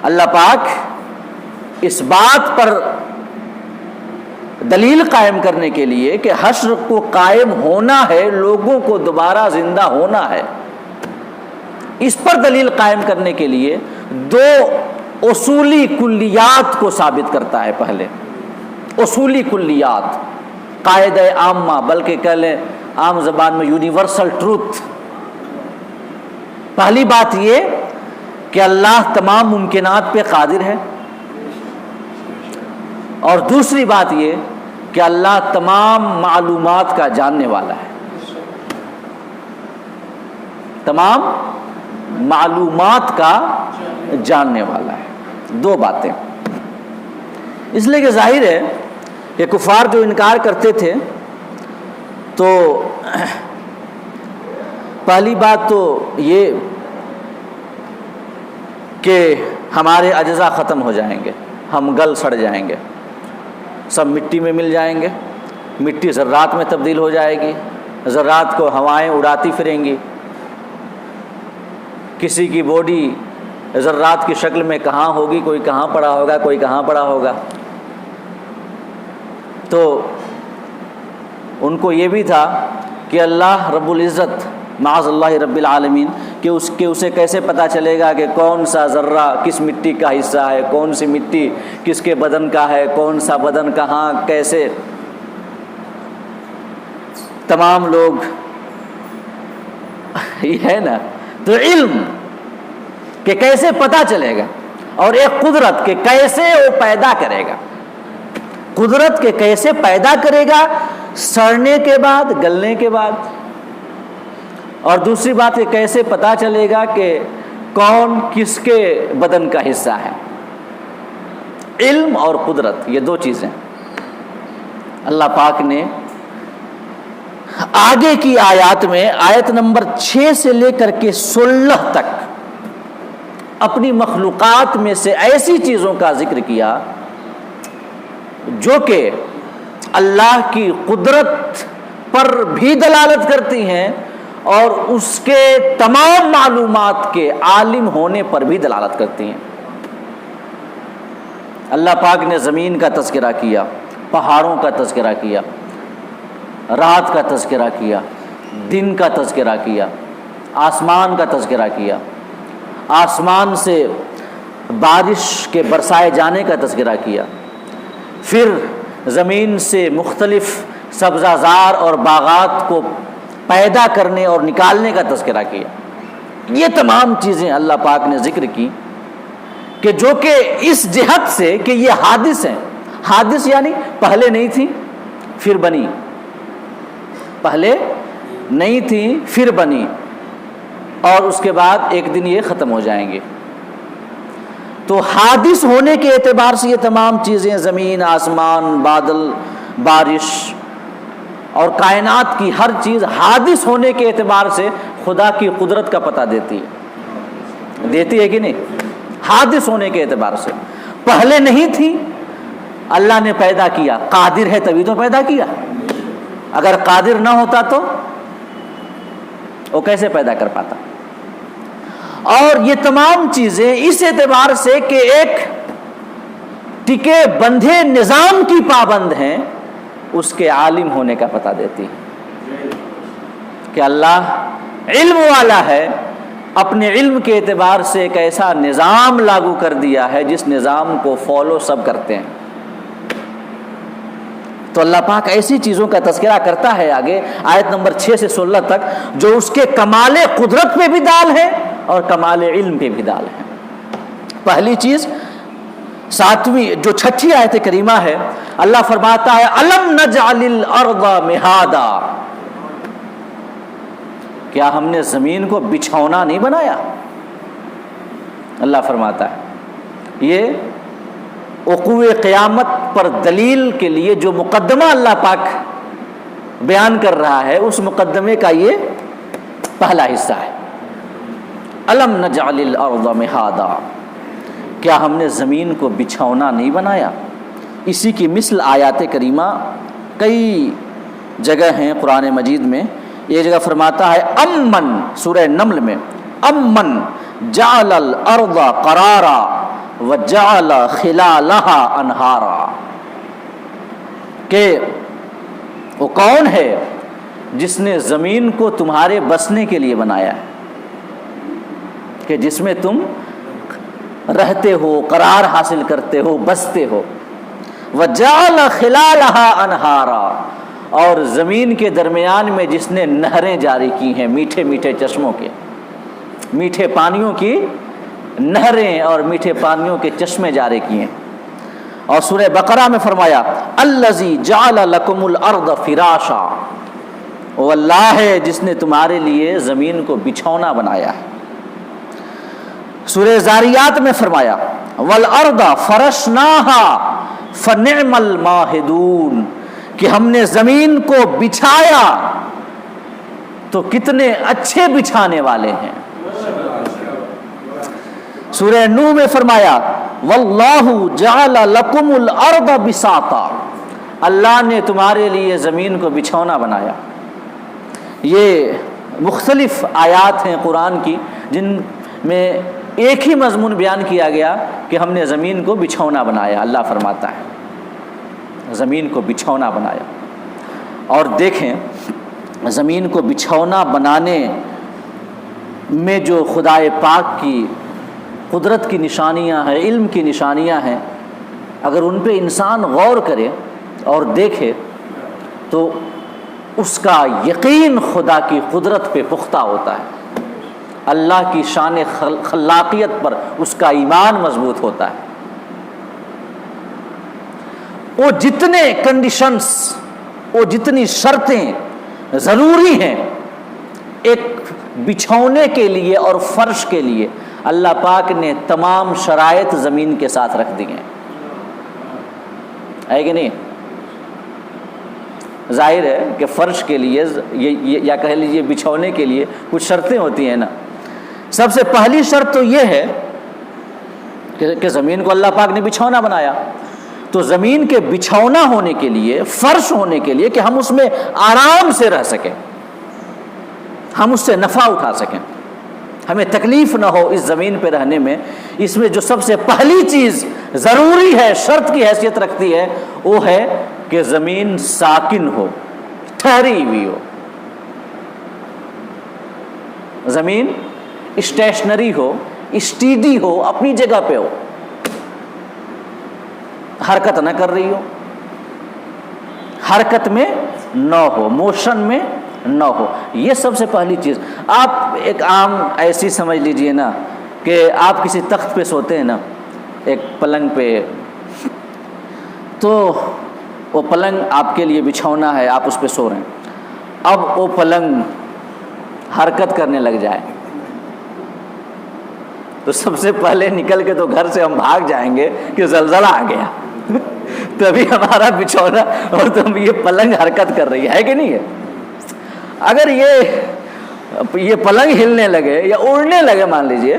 اللہ پاک اس بات پر دلیل قائم کرنے کے لیے کہ حشر کو قائم ہونا ہے، لوگوں کو دوبارہ زندہ ہونا ہے، اس پر دلیل قائم کرنے کے لیے 2 اصولی کلیات کو ثابت کرتا ہے۔ پہلے اصولی کلیات، قاعدہ عامہ، بلکہ کہہ لیں عام زبان میں یونیورسل ٹروتھ۔ پہلی بات یہ کہ اللہ تمام ممکنات پہ قادر ہے، اور دوسری بات یہ کہ اللہ تمام معلومات کا جاننے والا ہے، تمام معلومات کا جاننے والا ہے۔ 2 باتیں، اس لیے کہ ظاہر ہے کہ کفار جو انکار کرتے تھے تو پہلی بات تو یہ کہ ہمارے اجزاء ختم ہو جائیں گے، ہم گل سڑ جائیں گے، سب مٹی میں مل جائیں گے، مٹی ذرات میں تبدیل ہو جائے گی، ذرات کو ہوائیں اڑاتی پھریں گی، کسی کی باڈی ذرات کی شکل میں کہاں ہوگی، کوئی کہاں پڑا ہوگا، کوئی کہاں پڑا ہوگا۔ تو ان کو یہ بھی تھا کہ اللہ رب العزت معاذ اللہ رب العالمین کہ اسے کیسے پتہ چلے گا کہ کون سا ذرہ کس مٹی کا حصہ ہے، کون سی مٹی کس کے بدن کا ہے، کون سا بدن کہاں کیسے۔ تمام لوگ یہ ہے نا، تو علم کہ کیسے پتہ چلے گا، اور ایک قدرت کہ کیسے وہ پیدا کرے گا، قدرت کہ کیسے پیدا کرے گا سڑنے کے بعد، گلنے کے بعد، اور دوسری بات کہ کیسے پتہ چلے گا کہ کون کس کے بدن کا حصہ ہے۔ علم اور قدرت، یہ 2 چیزیں اللہ پاک نے آگے کی آیات میں آیت نمبر 6 سے لے کر کے 16 تک اپنی مخلوقات میں سے ایسی چیزوں کا ذکر کیا جو کہ اللہ کی قدرت پر بھی دلالت کرتی ہیں اور اس کے تمام معلومات کے عالم ہونے پر بھی دلالت کرتی ہیں۔ اللہ پاک نے زمین کا تذکرہ کیا، پہاڑوں کا تذکرہ کیا، رات کا تذکرہ کیا، دن کا تذکرہ کیا، آسمان کا تذکرہ کیا، آسمان سے بارش کے برسائے جانے کا تذکرہ کیا، پھر زمین سے مختلف سبزہ زار اور باغات کو پیدا کرنے اور نکالنے کا تذکرہ کیا۔ یہ تمام چیزیں اللہ پاک نے ذکر کی کہ جو کہ اس جہت سے کہ یہ حادث ہیں، حادث یعنی پہلے نہیں تھی پھر بنی، پہلے نہیں تھی پھر بنی، اور اس کے بعد ایک دن یہ ختم ہو جائیں گے۔ تو حادث ہونے کے اعتبار سے یہ تمام چیزیں، زمین، آسمان، بادل، بارش اور کائنات کی ہر چیز حادث ہونے کے اعتبار سے خدا کی قدرت کا پتہ دیتی ہے کہ نہیں؟ حادث ہونے کے اعتبار سے پہلے نہیں تھی، اللہ نے پیدا کیا، قادر ہے تبھی تو پیدا کیا، اگر قادر نہ ہوتا تو وہ کیسے پیدا کر پاتا؟ اور یہ تمام چیزیں اس اعتبار سے کہ ایک ٹکے بندھے نظام کی پابند ہیں، اس کے عالم ہونے کا پتہ دیتی ہے کہ اللہ علم والا ہے، اپنے علم کے اعتبار سے ایک ایسا نظام لاگو کر دیا ہے جس نظام کو فالو سب کرتے ہیں۔ تو اللہ پاک ایسی چیزوں کا تذکرہ کرتا ہے آگے آیت نمبر 6 سے 16 تک جو اس کے کمال قدرت پہ بھی دال ہے اور کمال علم پہ بھی دال ہے۔ پہلی چیز 7ویں جو 6 آیت کریمہ ہے، اللہ فرماتا ہے الم نجعل الارض مہادا، کیا ہم نے زمین کو بچھونا نہیں بنایا؟ اللہ فرماتا ہے یہ وقوع قیامت پر دلیل کے لیے جو مقدمہ اللہ پاک بیان کر رہا ہے، اس مقدمے کا یہ پہلا حصہ ہے۔ الم نجعل الارض مہادا، کیا ہم نے زمین کو بچھونا نہیں بنایا؟ اسی کی مثل آیات کریمہ کئی جگہ ہیں قرآن مجید میں۔ یہ جگہ فرماتا ہے امن، سورہ نمل میں، امن جعل الارض قرارا وجعل خلالها انہارا، کہ وہ کون ہے جس نے زمین کو تمہارے بسنے کے لیے بنایا ہے، کہ جس میں تم رہتے ہو، قرار حاصل کرتے ہو، بستے ہو۔ وجعل خلالها انہارا، اور زمین کے درمیان میں جس نے نہریں جاری کی ہیں، میٹھے میٹھے چشموں کے، میٹھے پانیوں کی نہریں اور میٹھے پانیوں کے چشمے جاری کیے۔ اور سورہ بقرہ میں فرمایا الذی جعل لکم الارض فراشا، وہ اللہ ہے جس نے تمہارے لیے زمین کو بچھونا بنایا ہے۔ سورہ زاریات میں فرمایا والارض فرشناها فنعم الماہدون، کہ ہم نے زمین کو بچھایا تو کتنے اچھے بچھانے والے ہیں۔ سورہ نوح میں فرمایا واللہ جعل لکم الارض بساطا، اللہ نے تمہارے لیے زمین کو بچھونا بنایا۔ یہ مختلف آیات ہیں قرآن کی جن میں ایک ہی مضمون بیان کیا گیا کہ ہم نے زمین کو بچھونا بنایا۔ اللہ فرماتا ہے زمین کو بچھونا بنایا۔ اور دیکھیں زمین کو بچھونا بنانے میں جو خدائے پاک کی قدرت کی نشانیاں ہیں، علم کی نشانیاں ہیں، اگر ان پہ انسان غور کرے اور دیکھے تو اس کا یقین خدا کی قدرت پہ پختہ ہوتا ہے، اللہ کی شان خلاقیت پر اس کا ایمان مضبوط ہوتا ہے۔ وہ جتنے کنڈیشنز، وہ جتنی شرطیں ضروری ہیں ایک بچھونے کے لیے اور فرش کے لیے، اللہ پاک نے تمام شرائط زمین کے ساتھ رکھ دی ہیں، ہے کہ نہیں؟ ظاہر ہے کہ فرش کے لیے یا کہہ لیجیے بچھونے کے لیے کچھ شرطیں ہوتی ہیں نا۔ سب سے پہلی شرط تو یہ ہے کہ زمین کو اللہ پاک نے بچھونا بنایا. تو زمین کے بچھونا ہونے کے لیے، فرش ہونے کے لیے کہ ہم اس میں آرام سے رہ سکیں، ہم اس سے نفع اٹھا سکیں، ہمیں تکلیف نہ ہو اس زمین پہ رہنے میں، اس میں جو سب سے پہلی چیز ضروری ہے، شرط کی حیثیت رکھتی ہے، وہ ہے کہ زمین ساکن ہو، ٹھہری ہوئی ہو. زمین اسٹیشنری ہو، اسٹیڈی ہو، اپنی جگہ پہ ہو، حرکت نہ کر رہی ہو، حرکت میں نہ ہو، موشن میں نہ ہو. یہ سب سے پہلی چیز. آپ ایک عام ایسی سمجھ لیجئے نا کہ آپ کسی تخت پہ سوتے ہیں نا، ایک پلنگ پہ، تو وہ پلنگ آپ کے لیے بچھونا ہے، آپ اس پہ سو رہے ہیں. اب وہ پلنگ حرکت کرنے لگ جائے تو سب سے پہلے نکل کے تو گھر سے ہم بھاگ جائیں گے کہ زلزلہ آ گیا. تبھی ہمارا بچھونا اور تم یہ پلنگ حرکت کر رہی ہے کہ نہیں ہے. اگر یہ پلنگ ہلنے لگے یا اڑنے لگے مان لیجئے،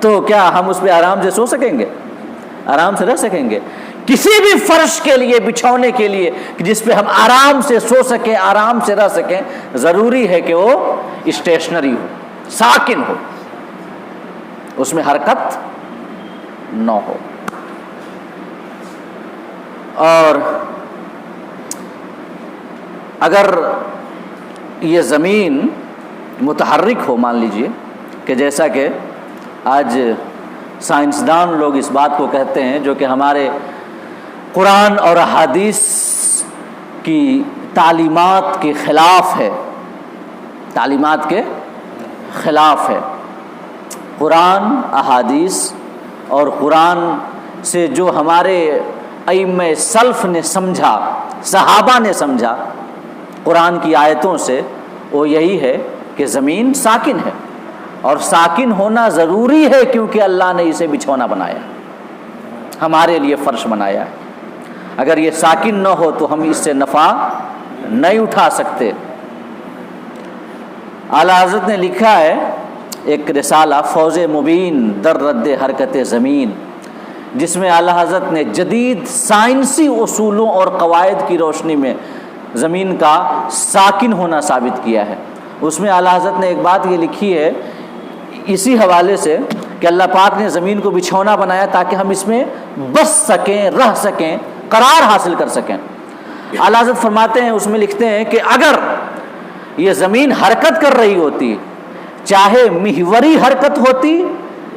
تو کیا ہم اس پہ آرام سے سو سکیں گے؟ آرام سے رہ سکیں گے؟ کسی بھی فرش کے لیے، بچھونے کے لیے جس پہ ہم آرام سے سو سکیں، آرام سے رہ سکیں، ضروری ہے کہ وہ اسٹیشنری ہو، ساکن ہو، اس میں حرکت نہ ہو. اور اگر یہ زمین متحرک ہو، مان لیجئے کہ جیسا کہ آج سائنسدان لوگ اس بات کو کہتے ہیں، جو کہ ہمارے قرآن اور احادیث کی تعلیمات کے خلاف ہے، تعلیمات کے خلاف ہے. قرآن، احادیث اور قرآن سے جو ہمارے ائمہ سلف نے سمجھا، صحابہ نے سمجھا قرآن کی آیتوں سے، وہ یہی ہے کہ زمین ساکن ہے، اور ساکن ہونا ضروری ہے کیونکہ اللہ نے اسے بچھونا بنایا، ہمارے لیے فرش بنایا ہے. اگر یہ ساکن نہ ہو تو ہم اس سے نفع نہیں اٹھا سکتے. اعلیٰ حضرت نے لکھا ہے ایک رسالہ فوز مبین در رد حرکت زمین، جس میں اعلیٰ حضرت نے جدید سائنسی اصولوں اور قواعد کی روشنی میں زمین کا ساکن ہونا ثابت کیا ہے. اس میں اعلیٰ حضرت نے ایک بات یہ لکھی ہے اسی حوالے سے کہ اللہ پاک نے زمین کو بچھونا بنایا تاکہ ہم اس میں بس سکیں، رہ سکیں، قرار حاصل کر سکیں. اعلیٰ حضرت فرماتے ہیں، اس میں لکھتے ہیں کہ اگر یہ زمین حرکت کر رہی ہوتی، چاہے محوری حرکت ہوتی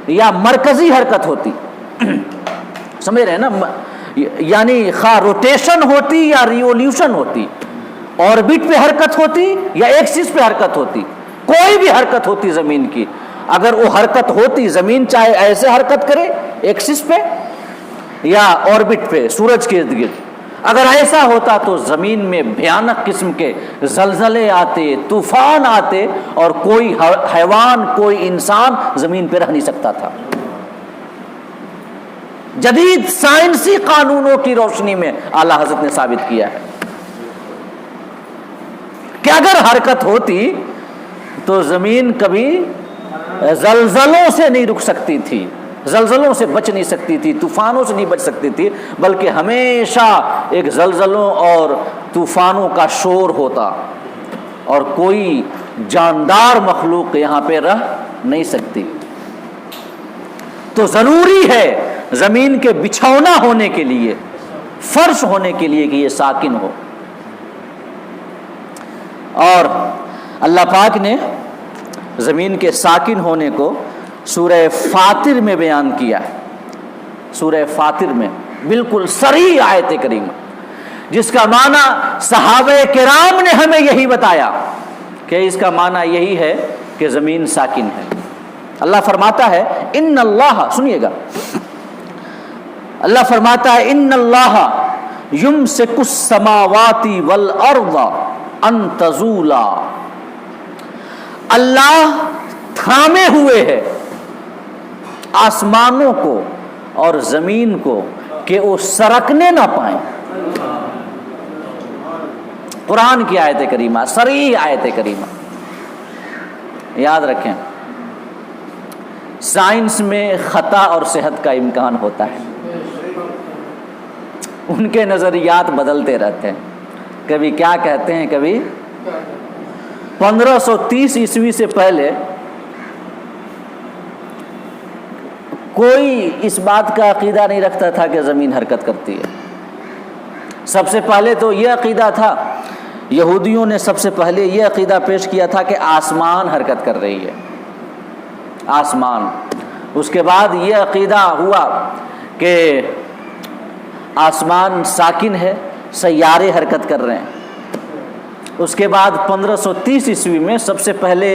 یا مرکزی حرکت ہوتی، سمجھ رہے ہیں نا، یعنی خواہ روٹیشن ہوتی یا ریولیوشن ہوتی، آربٹ پہ حرکت ہوتی یا ایکسس پہ حرکت ہوتی، کوئی بھی حرکت ہوتی زمین کی، اگر وہ حرکت ہوتی، زمین چاہے ایسے حرکت کرے ایکسس پہ یا آربٹ پہ، سورج کے ارد گرد، اگر ایسا ہوتا تو زمین میں بھیانک قسم کے زلزلے آتے، طوفان آتے، اور کوئی حیوان، کوئی انسان زمین پہ رہ نہیں سکتا تھا. جدید سائنسی قانونوں کی روشنی میں اعلیٰ حضرت نے ثابت کیا ہے کہ اگر حرکت ہوتی تو زمین کبھی زلزلوں سے نہیں رک سکتی تھی، زلزلوں سے بچ نہیں سکتی تھی، طوفانوں سے نہیں بچ سکتی تھی، بلکہ ہمیشہ ایک زلزلوں اور طوفانوں کا شور ہوتا، اور کوئی جاندار مخلوق یہاں پہ رہ نہیں سکتی. تو ضروری ہے زمین کے بچھونا ہونے کے لیے، فرش ہونے کے لیے کہ یہ ساکن ہو. اور اللہ پاک نے زمین کے ساکن ہونے کو سورہ فاطر میں بیان کیا ہے. سورہ فاطر میں بالکل صریح آیت کریمہ، جس کا معنی صحابہ کرام نے ہمیں یہی بتایا کہ اس کا معنی یہی ہے کہ زمین ساکن ہے. اللہ فرماتا ہے ان اللہ، سنیے گا، اللہ فرماتا ہے ان اللہ یمسک السماوات والارض ان تزولا، اللہ تھامے ہوئے ہے آسمانوں کو اور زمین کو کہ وہ سرکنے نہ پائیں. قرآن کی آیت کریمہ، صریح آیت کریمہ، یاد رکھیں. سائنس میں خطا اور صحت کا امکان ہوتا ہے. ان کے نظریات بدلتے رہتے ہیں، کبھی کیا کہتے ہیں کبھی. 1530 عیسوی سے پہلے کوئی اس بات کا عقیدہ نہیں رکھتا تھا کہ زمین حرکت کرتی ہے. سب سے پہلے تو یہ عقیدہ تھا، یہودیوں نے سب سے پہلے یہ عقیدہ پیش کیا تھا کہ آسمان حرکت کر رہی ہے، آسمان. اس کے بعد یہ عقیدہ ہوا کہ آسمان ساکن ہے، سیارے حرکت کر رہے ہیں. اس کے بعد 1530 عیسوی میں سب سے پہلے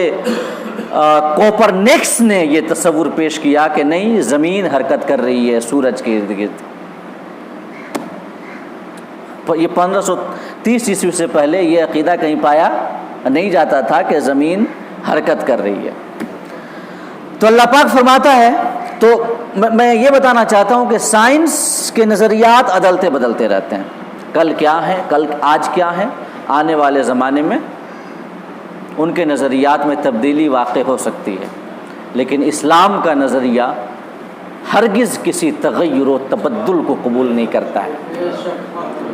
کوپرنیکس نے یہ تصور پیش کیا کہ نہیں، زمین حرکت کر رہی ہے سورج کے ارد گرد. یہ 1530 عیسوی سے پہلے یہ عقیدہ کہیں پایا نہیں جاتا تھا کہ زمین حرکت کر رہی ہے. تو اللہ پاک فرماتا ہے، تو میں یہ بتانا چاہتا ہوں کہ سائنس کے نظریات عدلتے بدلتے رہتے ہیں. کل کیا ہے، کل آج کیا ہے، آنے والے زمانے میں ان کے نظریات میں تبدیلی واقع ہو سکتی ہے. لیکن اسلام کا نظریہ ہرگز کسی تغیر و تبدل کو قبول نہیں کرتا ہے.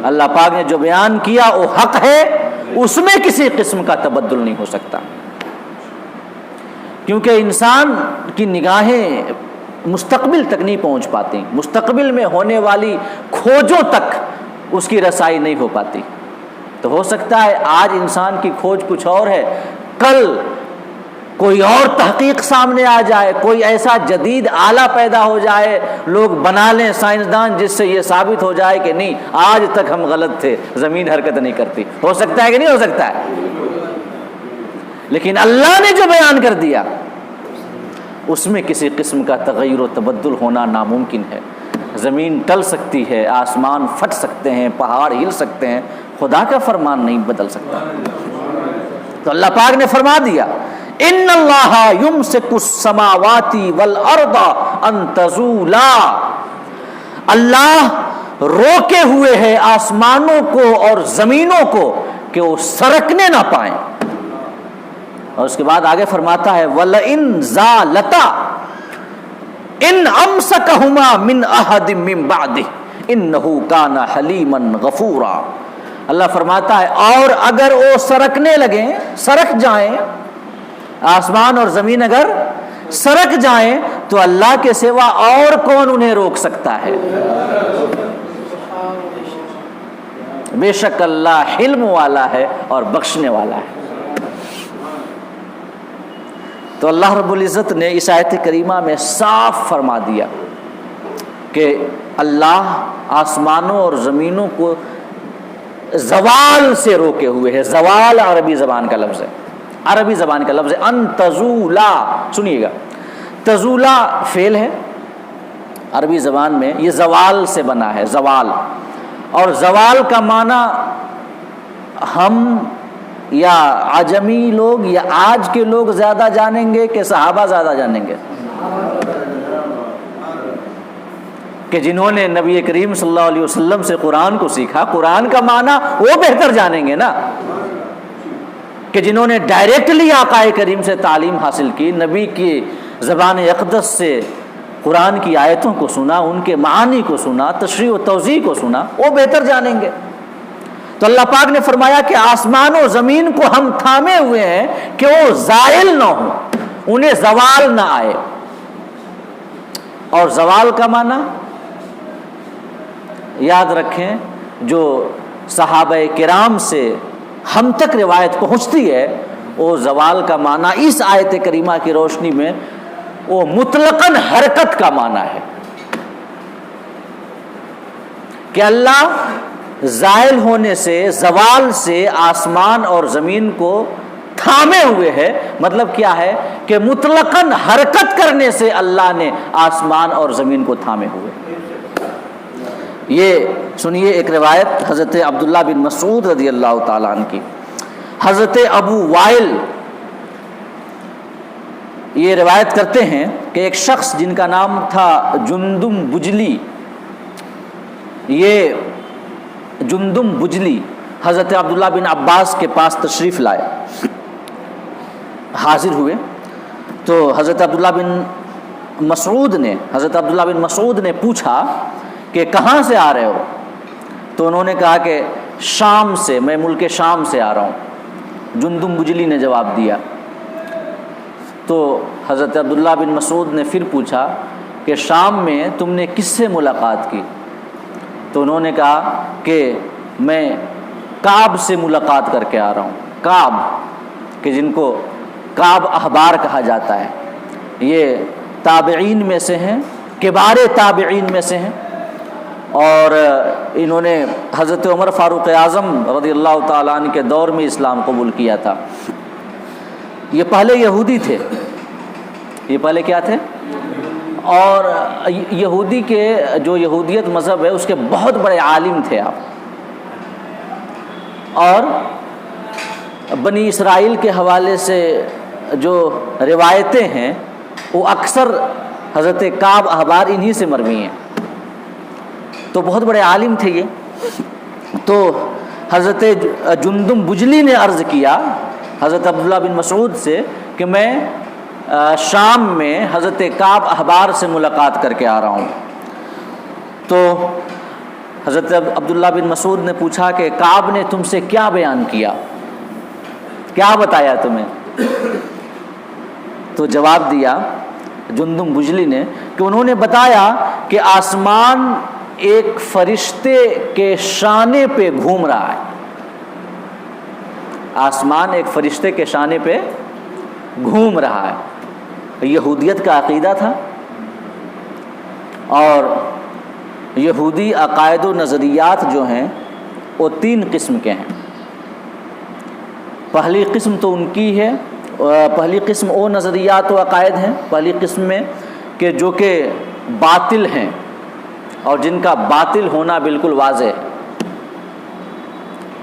اللہ پاک نے جو بیان کیا وہ حق ہے، اس میں کسی قسم کا تبدل نہیں ہو سکتا، کیونکہ انسان کی نگاہیں مستقبل تک نہیں پہنچ پاتی، مستقبل میں ہونے والی کھوجوں تک اس کی رسائی نہیں ہو پاتی. تو ہو سکتا ہے آج انسان کی کھوج کچھ اور ہے، کل کوئی اور تحقیق سامنے آ جائے، کوئی ایسا جدید آلہ پیدا ہو جائے، لوگ بنا لیں سائنسدان، جس سے یہ ثابت ہو جائے کہ نہیں، آج تک ہم غلط تھے، زمین حرکت نہیں کرتی. ہو سکتا ہے کہ نہیں ہو سکتا ہے؟ لیکن اللہ نے جو بیان کر دیا اس میں کسی قسم کا تغیر و تبدل ہونا ناممکن ہے. زمین ٹل سکتی ہے، آسمان پھٹ سکتے ہیں، پہاڑ ہل سکتے ہیں، خدا کا فرمان نہیں بدل سکتا. تو اللہ پاک نے فرما دیا، ان اللہ یمسک السماوات والارض ان تزولا، اللہ روکے ہوئے ہے آسمانوں کو اور زمینوں کو کہ وہ سرکنے نہ پائیں. اور اس کے بعد آگے فرماتا ہے وَلَئِن زَالَتَا إِنْ أَمْسَكَهُمَا مِنْ أَحَدٍ مِّن بَعْدِهِ إِنَّهُ كَانَ حَلِيمًا غَفُورًا. اللہ فرماتا ہے اور اگر وہ سرکنے لگیں، سرک جائیں، آسمان اور زمین اگر سرک جائیں تو اللہ کے سوا اور کون انہیں روک سکتا ہے؟ بے شک اللہ حلم والا ہے اور بخشنے والا ہے. تو اللہ رب العزت نے اس آیت کریمہ میں صاف فرما دیا کہ اللہ آسمانوں اور زمینوں کو زوال سے روکے ہوئے ہے. زوال عربی زبان کا لفظ ہے، عربی زبان کا لفظ ہے. ان تزولا، سنیے گا، تزولا فعل ہے عربی زبان میں، یہ زوال سے بنا ہے، زوال. اور زوال کا معنی ہم یا عجمی لوگ یا آج کے لوگ زیادہ جانیں گے کہ صحابہ زیادہ جانیں گے؟ کہ جنہوں نے نبی کریم صلی اللہ علیہ وسلم سے قرآن کو سیکھا، قرآن کا معنی وہ بہتر جانیں گے نا. کہ جنہوں نے ڈائریکٹلی آقا کریم سے تعلیم حاصل کی، نبی کی زبان اقدس سے قرآن کی آیتوں کو سنا، ان کے معانی کو سنا، تشریح و توضیح کو سنا، وہ بہتر جانیں گے. تو اللہ پاک نے فرمایا کہ آسمان و زمین کو ہم تھامے ہوئے ہیں کہ وہ زائل نہ ہوں، انہیں زوال نہ آئے. اور زوال کا معنی یاد رکھیں، جو صحابہ کرام سے ہم تک روایت پہنچتی ہے، وہ زوال کا معنی اس آیت کریمہ کی روشنی میں وہ مطلقاً حرکت کا معنی ہے کہ اللہ زائل ہونے سے، زوال سے آسمان اور زمین کو تھامے ہوئے ہے. مطلب کیا ہے کہ مطلقاً حرکت کرنے سے اللہ نے آسمان اور زمین کو تھامے ہوئے. یہ سنیے ایک روایت حضرت عبداللہ بن مسعود رضی اللہ تعالیٰ عنہ کی. حضرت ابو وائل یہ روایت کرتے ہیں کہ ایک شخص جن کا نام تھا جندم بجلی، یہ جندم بجلی حضرت عبداللہ بن عباس کے پاس تشریف لائے، حاضر ہوئے. تو حضرت عبداللہ بن مسعود نے حضرت عبداللہ بن مسعود نے پوچھا کہ کہاں سے آ رہے ہو؟ تو انہوں نے کہا کہ شام سے، میں ملک شام سے آ رہا ہوں۔ جندب بجلی نے جواب دیا۔ تو حضرت عبداللہ بن مسعود نے پھر پوچھا کہ شام میں تم نے کس سے ملاقات کی؟ تو انہوں نے کہا کہ میں کعب سے ملاقات کر کے آ رہا ہوں۔ کعب کہ جن کو کعب احبار کہا جاتا ہے، یہ تابعین میں سے ہیں، کبار تابعین میں سے ہیں، اور انہوں نے حضرت عمر فاروق اعظم رضی اللہ تعالیٰ عنہ کے دور میں اسلام قبول کیا تھا۔ یہ پہلے یہودی تھے، یہ پہلے کیا تھے؟ اور یہودی کے جو یہودیت مذہب ہے اس کے بہت بڑے عالم تھے آپ، اور بنی اسرائیل کے حوالے سے جو روایتیں ہیں وہ اکثر حضرت کعب احبار انہی سے مروی ہیں، تو بہت بڑے عالم تھے یہ۔ تو حضرت جندب بجلی نے عرض کیا حضرت عبداللہ بن مسعود سے کہ میں شام میں حضرت کعب احبار سے ملاقات کر کے آ رہا ہوں۔ تو حضرت عبداللہ بن مسعود نے پوچھا کہ کعب نے تم سے کیا بیان کیا، کیا بتایا تمہیں؟ تو جواب دیا جندب بجلی نے کہ انہوں نے بتایا کہ آسمان ایک فرشتے کے شانے پہ گھوم رہا ہے، آسمان ایک فرشتے کے شانے پہ گھوم رہا ہے۔ یہودیت کا عقیدہ تھا، اور یہودی عقائد و نظریات جو ہیں وہ 3 قسم کے ہیں۔ پہلی قسم تو ان کی ہے، پہلی قسم وہ نظریات و عقائد ہیں پہلی قسم میں کہ جو کہ باطل ہیں اور جن کا باطل ہونا بالکل واضح ہے۔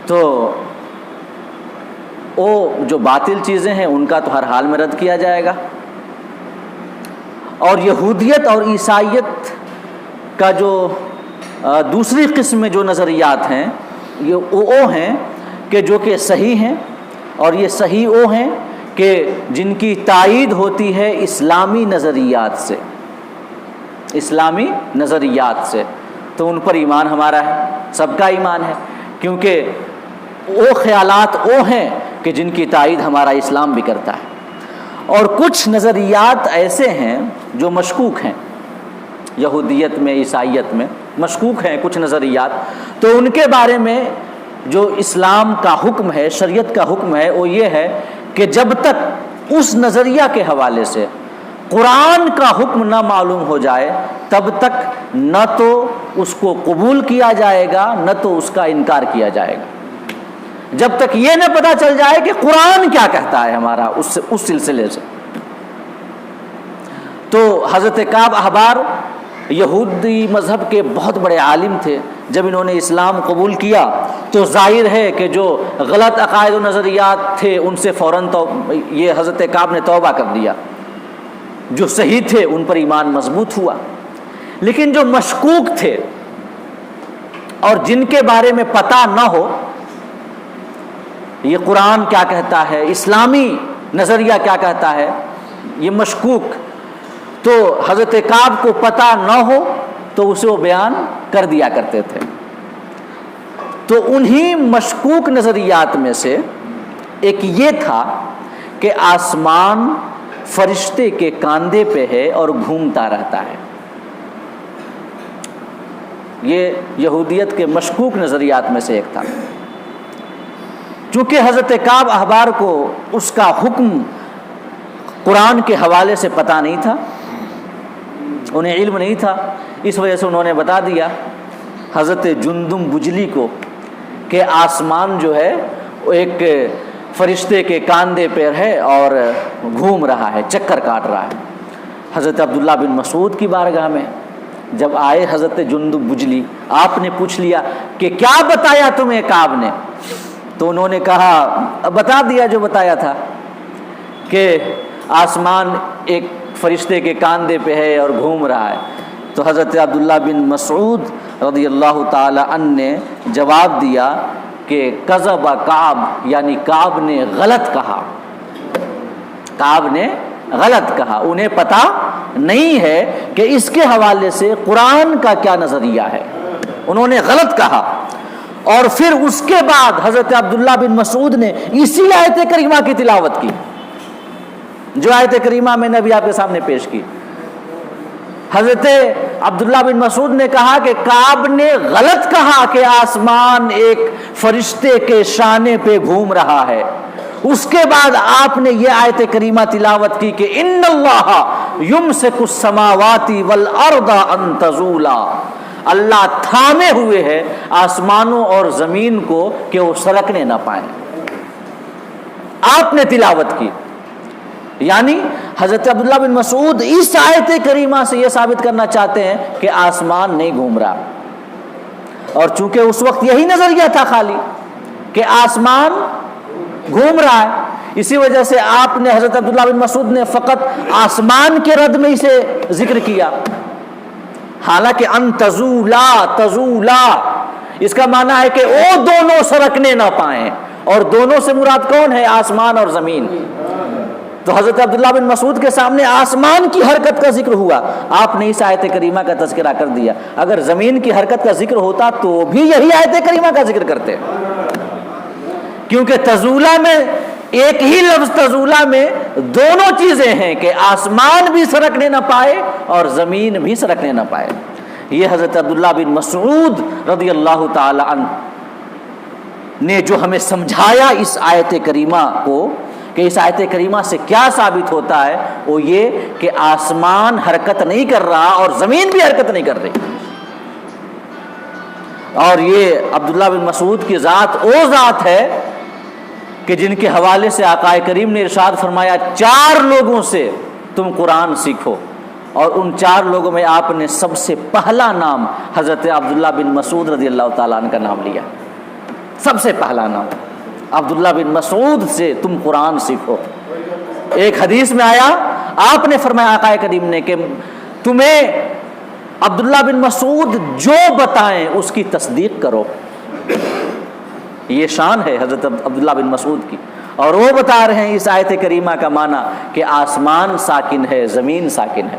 تو وہ جو باطل چیزیں ہیں ان کا تو ہر حال میں رد کیا جائے گا۔ اور یہودیت اور عیسائیت کا جو دوسری قسم میں جو نظریات ہیں یہ وہ ہیں کہ جو کہ صحیح ہیں، اور یہ صحیح وہ ہیں کہ جن کی تائید ہوتی ہے اسلامی نظریات سے، اسلامی نظریات سے، تو ان پر ایمان ہمارا ہے، سب کا ایمان ہے، کیونکہ وہ خیالات وہ ہیں کہ جن کی تائید ہمارا اسلام بھی کرتا ہے۔ اور کچھ نظریات ایسے ہیں جو مشکوک ہیں، یہودیت میں عیسائیت میں مشکوک ہیں کچھ نظریات، تو ان کے بارے میں جو اسلام کا حکم ہے، شریعت کا حکم ہے، وہ یہ ہے کہ جب تک اس نظریہ کے حوالے سے قرآن کا حکم نہ معلوم ہو جائے تب تک نہ تو اس کو قبول کیا جائے گا نہ تو اس کا انکار کیا جائے گا، جب تک یہ نہ پتہ چل جائے کہ قرآن کیا کہتا ہے ہمارا اس سلسلے سے۔ تو حضرت کعب احبار یہودی مذہب کے بہت بڑے عالم تھے، جب انہوں نے اسلام قبول کیا تو ظاہر ہے کہ جو غلط عقائد و نظریات تھے ان سے فوراً یہ حضرت کعب نے توبہ کر دیا، جو صحیح تھے ان پر ایمان مضبوط ہوا۔ لیکن جو مشکوک تھے اور جن کے بارے میں پتہ نہ ہو یہ قرآن کیا کہتا ہے، اسلامی نظریہ کیا کہتا ہے، یہ مشکوک، تو حضرت کعب کو پتہ نہ ہو تو اسے وہ بیان کر دیا کرتے تھے۔ تو انہی مشکوک نظریات میں سے ایک یہ تھا کہ آسمان فرشتے کے کاندھے پہ ہے اور گھومتا رہتا ہے۔ یہ یہودیت کے مشکوک نظریات میں سے ایک تھا۔ چونکہ حضرت کعب احبار کو اس کا حکم قرآن کے حوالے سے پتہ نہیں تھا، انہیں علم نہیں تھا، اس وجہ سے انہوں نے بتا دیا حضرت جندب بجلی کو کہ آسمان جو ہے وہ ایک فرشتے کے کاندھے پہ ہے اور گھوم رہا ہے، چکر کاٹ رہا ہے۔ حضرت عبداللہ بن مسعود کی بارگاہ میں جب آئے حضرت جندب بجلی، آپ نے پوچھ لیا کہ کیا بتایا تمہیں کعب نے؟ تو انہوں نے کہا، بتا دیا جو بتایا تھا کہ آسمان ایک فرشتے کے کاندھے پہ ہے اور گھوم رہا ہے۔ تو حضرت عبداللہ بن مسعود رضی اللہ تعالی عنہ نے جواب دیا کہ کذب کعب، یعنی کعب نے غلط کہا، کعب نے غلط کہا، انہیں پتہ نہیں ہے کہ اس کے حوالے سے قرآن کا کیا نظریہ ہے. انہوں نے غلط کہا. اور پھر اس کے بعد حضرت عبداللہ بن مسعود نے اسی آیت کریمہ کی تلاوت کی جو آیت کریمہ میں نے ابھی آپ کے سامنے پیش کی. حضرت عبداللہ بن مسعود نے کہا کہ کعب نے غلط کہا کہ آسمان ایک فرشتے کے شانے پہ گھوم رہا ہے. اس کے بعد آپ نے یہ آیت کریمہ تلاوت کی کہ ان اللہ یمسک السماوات والارض ان تزولا. اللہ تھامے ہوئے ہے آسمانوں اور زمین کو کہ وہ سرکنے نہ پائیں. آپ نے تلاوت کی. یعنی حضرت عبداللہ بن مسعود اس آیت کریمہ سے یہ ثابت کرنا چاہتے ہیں کہ آسمان نہیں گھوم رہا. اور چونکہ اس وقت یہی نظریہ تھا خالی کہ آسمان گھوم رہا ہے، اسی وجہ سے آپ نے حضرت عبداللہ بن مسعود نے فقط آسمان کے رد میں اسے ذکر کیا. حالانکہ ان تزولا، تزولا اس کا معنی ہے کہ وہ دونوں سرکنے نہ پائیں، اور دونوں سے مراد کون ہے؟ آسمان اور زمین. تو حضرت عبداللہ بن مسعود کے سامنے آسمان کی حرکت کا ذکر ہوا، آپ نے اس آیت کریمہ کا تذکرہ کر دیا. اگر زمین کی حرکت کا ذکر ہوتا تو بھی یہی آیت کریمہ کا ذکر کرتے، کیونکہ تزولا میں ایک ہی لفظ تزولا میں دونوں چیزیں ہیں کہ آسمان بھی سرکنے نہ پائے اور زمین بھی سرکنے نہ پائے. یہ حضرت عبداللہ بن مسعود رضی اللہ تعالی عنہ نے جو ہمیں سمجھایا اس آیت کریمہ کو، کہ اس آیت کریمہ سے کیا ثابت ہوتا ہے، وہ یہ کہ آسمان حرکت نہیں کر رہا اور زمین بھی حرکت نہیں کر رہی. اور یہ عبداللہ بن مسعود کی ذات وہ ذات ہے کہ جن کے حوالے سے آقا کریم نے ارشاد فرمایا 4 لوگوں سے تم قرآن سیکھو، اور ان 4 لوگوں میں آپ نے سب سے پہلا نام حضرت عبداللہ بن مسعود رضی اللہ تعالیٰ عنہ کا نام لیا. سب سے پہلا نام عبداللہ بن مسعود سے تم قرآن سیکھو. ایک حدیث میں آیا، آپ نے فرمایا آقا کریم نے کہ تمہیں عبداللہ بن مسعود جو بتائیں اس کی تصدیق کرو. یہ شان ہے حضرت عبداللہ بن مسعود کی. اور وہ بتا رہے ہیں اس آیت کریمہ کا معنی کہ آسمان ساکن ہے، زمین ساکن ہے.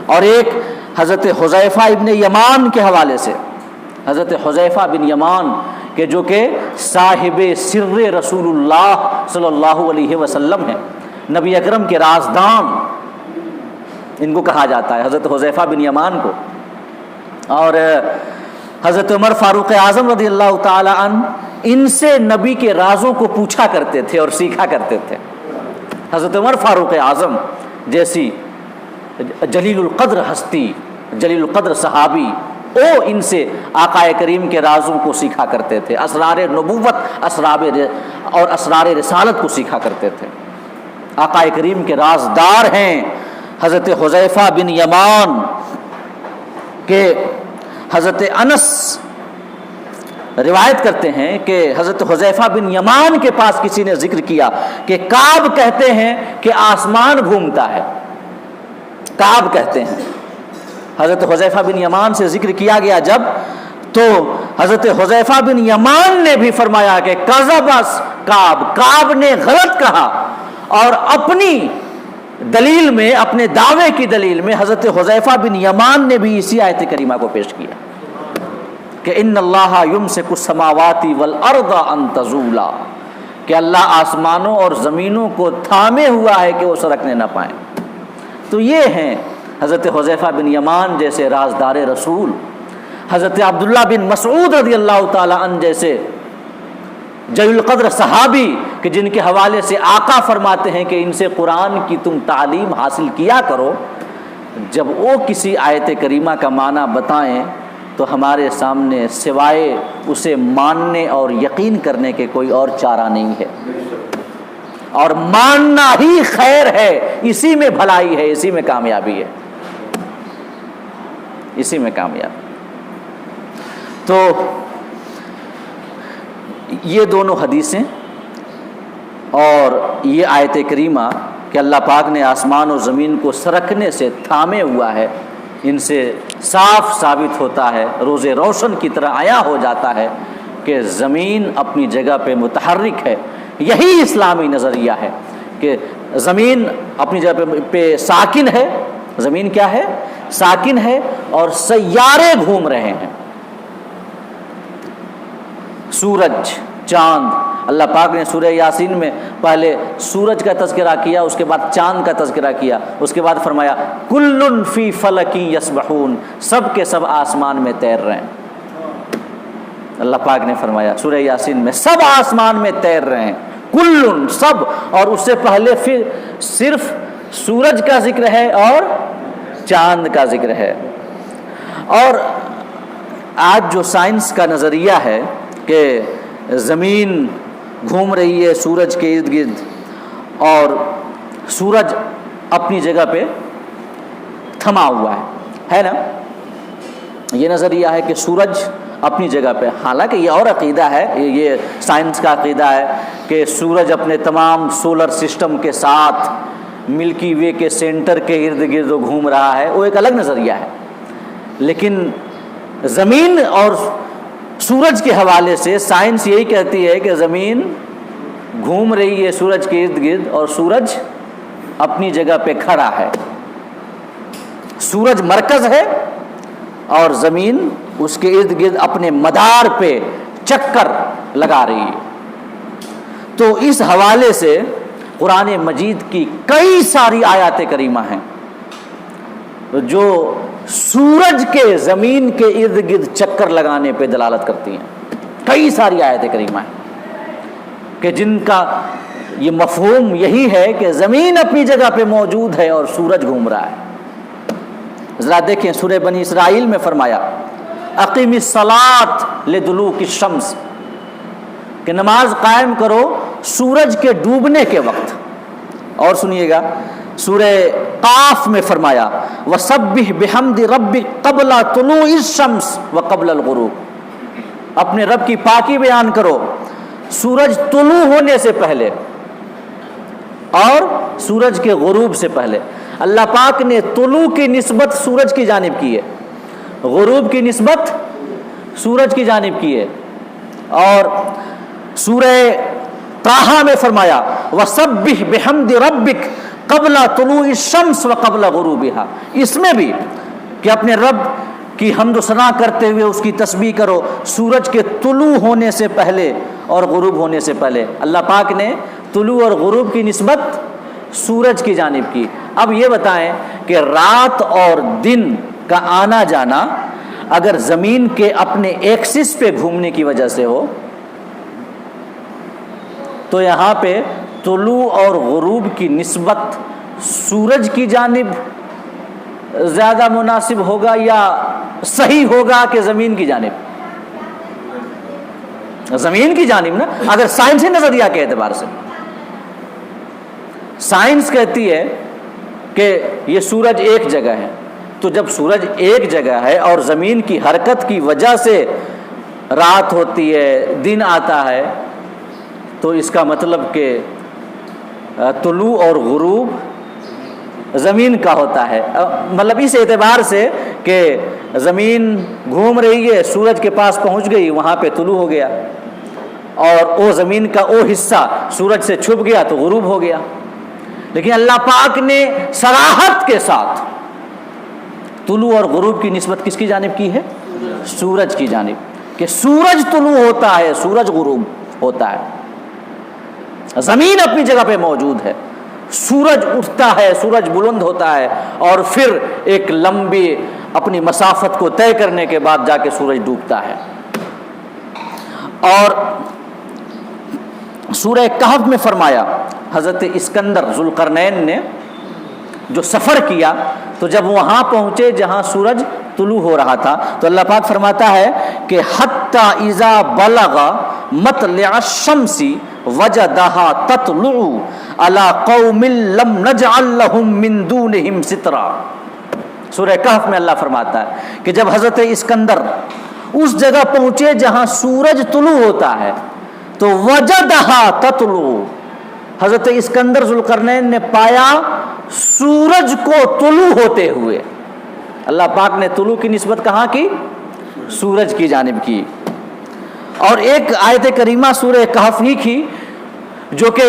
اور ایک حضرت حذیفہ ابن یمان کے حوالے سے، حضرت حذیفہ بن یمان کہ جو کہ صاحب سر رسول اللہ صلی اللہ علیہ وسلم ہیں، نبی اکرم کے رازدان ان کو کہا جاتا ہے، حضرت حذیفہ بن یمان کو. اور حضرت عمر فاروق اعظم رضی اللہ تعالی عنہ ان سے نبی کے رازوں کو پوچھا کرتے تھے اور سیکھا کرتے تھے. حضرت عمر فاروق اعظم جیسی جلیل القدر ہستی، جلیل القدر صحابی، وہ ان سے آقا کریم کے رازوں کو سیکھا کرتے تھے، اسرار نبوت اور اسرار رسالت کو سیکھا کرتے تھے. آقا کریم کے رازدار ہیں حضرت حذیفہ بن یمان کہ حضرت انس روایت کرتے ہیں کہ حضرت حذیفہ بن یمان کے پاس کسی نے ذکر کیا کہ کعب کہتے ہیں کہ آسمان گھومتا ہے. کعب کہتے ہیں. حضرت حذیفہ بن یمان سے ذکر کیا گیا جب، تو حضرت حذیفہ بن یمان نے بھی فرمایا کہ کذب کعب نے غلط کہا. اور اپنی دلیل میں، اپنے دعوے کی دلیل میں حضرت حذیفہ بن یمان نے بھی اسی آیت کریمہ کو پیش کیا کہ ان اللہ یمسک السماوات والارض ان تزولا، کہ اللہ آسمانوں اور زمینوں کو تھامے ہوا ہے کہ وہ سرکنے نہ پائیں. تو یہ ہیں حضرت حذیفہ بن یمان جیسے رازدار رسول، حضرت عبداللہ بن مسعود رضی اللہ تعالی عنہ جیسے جلیل القدر صحابی کہ جن کے حوالے سے آقا فرماتے ہیں کہ ان سے قرآن کی تم تعلیم حاصل کیا کرو. جب وہ کسی آیت کریمہ کا معنی بتائیں تو ہمارے سامنے سوائے اسے ماننے اور یقین کرنے کے کوئی اور چارہ نہیں ہے. اور ماننا ہی خیر ہے، اسی میں بھلائی ہے، اسی میں کامیابی ہے، اسی میں کامیابی. تو یہ دونوں حدیثیں اور یہ آیت کریمہ کہ اللہ پاک نے آسمان اور زمین کو سرکنے سے تھامے ہوا ہے، ان سے صاف ثابت ہوتا ہے، روز روشن کی طرح عیاں ہو جاتا ہے کہ زمین اپنی جگہ پہ متحرک ہے. یہی اسلامی نظریہ ہے کہ زمین اپنی جگہ پہ ساکن ہے، زمین کیا ہے؟ ساکن ہے، اور سیارے گھوم رہے ہیں، سورج، چاند۔ اللہ پاک نے سورہ یاسین میں پہلے سورج کا تذکرہ کیا، اس کے بعد چاند کا تذکرہ کیا، اس کے بعد فرمایا کل فی فلک یسبحون، سب کے سب آسمان میں تیر رہے ہیں۔ اللہ پاک نے فرمایا سورہ یاسین میں سب آسمان میں تیر رہے ہیں، کل، سب، اور اس سے پہلے پھر صرف سورج کا ذکر ہے اور چاند کا ذکر ہے۔ اور آج جو سائنس کا نظریہ ہے کہ زمین گھوم رہی ہے سورج کے ارد گرد اور سورج اپنی جگہ پہ تھما ہوا ہے نا، یہ نظریہ ہے کہ سورج اپنی جگہ پہ، حالانکہ یہ اور عقیدہ ہے، یہ سائنس کا عقیدہ ہے کہ سورج اپنے تمام سولر سسٹم کے ساتھ ملکی وے کے سینٹر کے ارد گرد گھوم رہا ہے، وہ ایک الگ نظریہ ہے۔ لیکن زمین اور سورج کے حوالے سے سائنس یہی کہتی ہے کہ زمین گھوم رہی ہے سورج کے ارد گرد اور سورج اپنی جگہ پہ کھڑا ہے، سورج مرکز ہے اور زمین اس کے ارد گرد اپنے مدار پہ چکر لگا رہی ہے۔ تو اس حوالے سے قرآن مجید کی کئی ساری آیات کریمہ ہیں جو سورج کے زمین کے ارد گرد چکر لگانے پہ دلالت کرتی ہیں، کئی ساری آیات کریمہ ہیں کہ جن کا یہ مفہوم یہی ہے کہ زمین اپنی جگہ پہ موجود ہے اور سورج گھوم رہا ہے۔ ذرا دیکھیں سورہ بنی اسرائیل میں فرمایا اقیم الصلاۃ لدلوک الشمس، کہ نماز قائم کرو سورج کے ڈوبنے کے وقت۔ اور سنیے گا سورہ قاف میں فرمایا وسبح بحمد ربک قبل طلوع الشمس وقبل الغروب، اپنے رب کی پاکی بیان کرو سورج طلوع ہونے سے پہلے اور سورج کے غروب سے پہلے۔ اللہ پاک نے طلوع کی نسبت سورج کی جانب کی ہے، غروب کی نسبت سورج کی جانب کی ہے۔ اور سورہ طٰہٰ میں فرمایا وسبح بحمد ربک قبل طلوع الشمس وقبل غروبها، اس میں بھی کہ اپنے رب کی حمد و ثنا کرتے ہوئے اس کی تسبیح کرو سورج کے طلوع ہونے سے پہلے اور غروب ہونے سے پہلے۔ اللہ پاک نے طلوع اور غروب کی نسبت سورج کی جانب کی۔ اب یہ بتائیں کہ رات اور دن کا آنا جانا اگر زمین کے اپنے ایکسس پہ گھومنے کی وجہ سے ہو تو یہاں پہ طلوع اور غروب کی نسبت سورج کی جانب زیادہ مناسب ہوگا یا صحیح ہوگا کہ زمین کی جانب؟ زمین کی جانب نا، اگر سائنسی نظریہ کے اعتبار سے۔ سائنس کہتی ہے کہ یہ سورج ایک جگہ ہے، تو جب سورج ایک جگہ ہے اور زمین کی حرکت کی وجہ سے رات ہوتی ہے دن آتا ہے تو اس کا مطلب کہ طلوع اور غروب زمین کا ہوتا ہے، مطلب اس اعتبار سے کہ زمین گھوم رہی ہے سورج کے پاس پہنچ گئی وہاں پہ طلوع ہو گیا، اور وہ زمین کا وہ حصہ سورج سے چھپ گیا تو غروب ہو گیا۔ لیکن اللہ پاک نے صراحت کے ساتھ طلوع اور غروب کی نسبت کس کی جانب کی ہے؟ سورج کی جانب، کہ سورج طلوع ہوتا ہے سورج غروب ہوتا ہے، زمین اپنی جگہ پہ موجود ہے، سورج اٹھتا ہے سورج بلند ہوتا ہے اور پھر ایک لمبی اپنی مسافت کو طے کرنے کے بعد جا کے سورج ڈوبتا ہے۔ اور سورہ کہف میں فرمایا حضرت اسکندر ذوالقرنین نے جو سفر کیا تو جب وہاں پہنچے جہاں سورج طلوع ہو رہا تھا تو اللہ پاک فرماتا ہے کہ حتی اذا بلغ مطلع الشمس وجدها تطلع على قوم لم نجعل لهم من دونهم سترا۔ سورہ کہف میں اللہ فرماتا ہے کہ جب حضرت اسکندر اس جگہ پہنچے جہاں سورج طلوع ہوتا ہے تو وجدها تطلع، حضرت اسکندر ذوالقرنین نے پایا سورج کو طلوع ہوتے ہوئے۔ اللہ پاک نے طلوع کی نسبت کہاں کی؟ سورج کی جانب کی۔ اور ایک آیت کریمہ سورہ کہف ہی کی جو کہ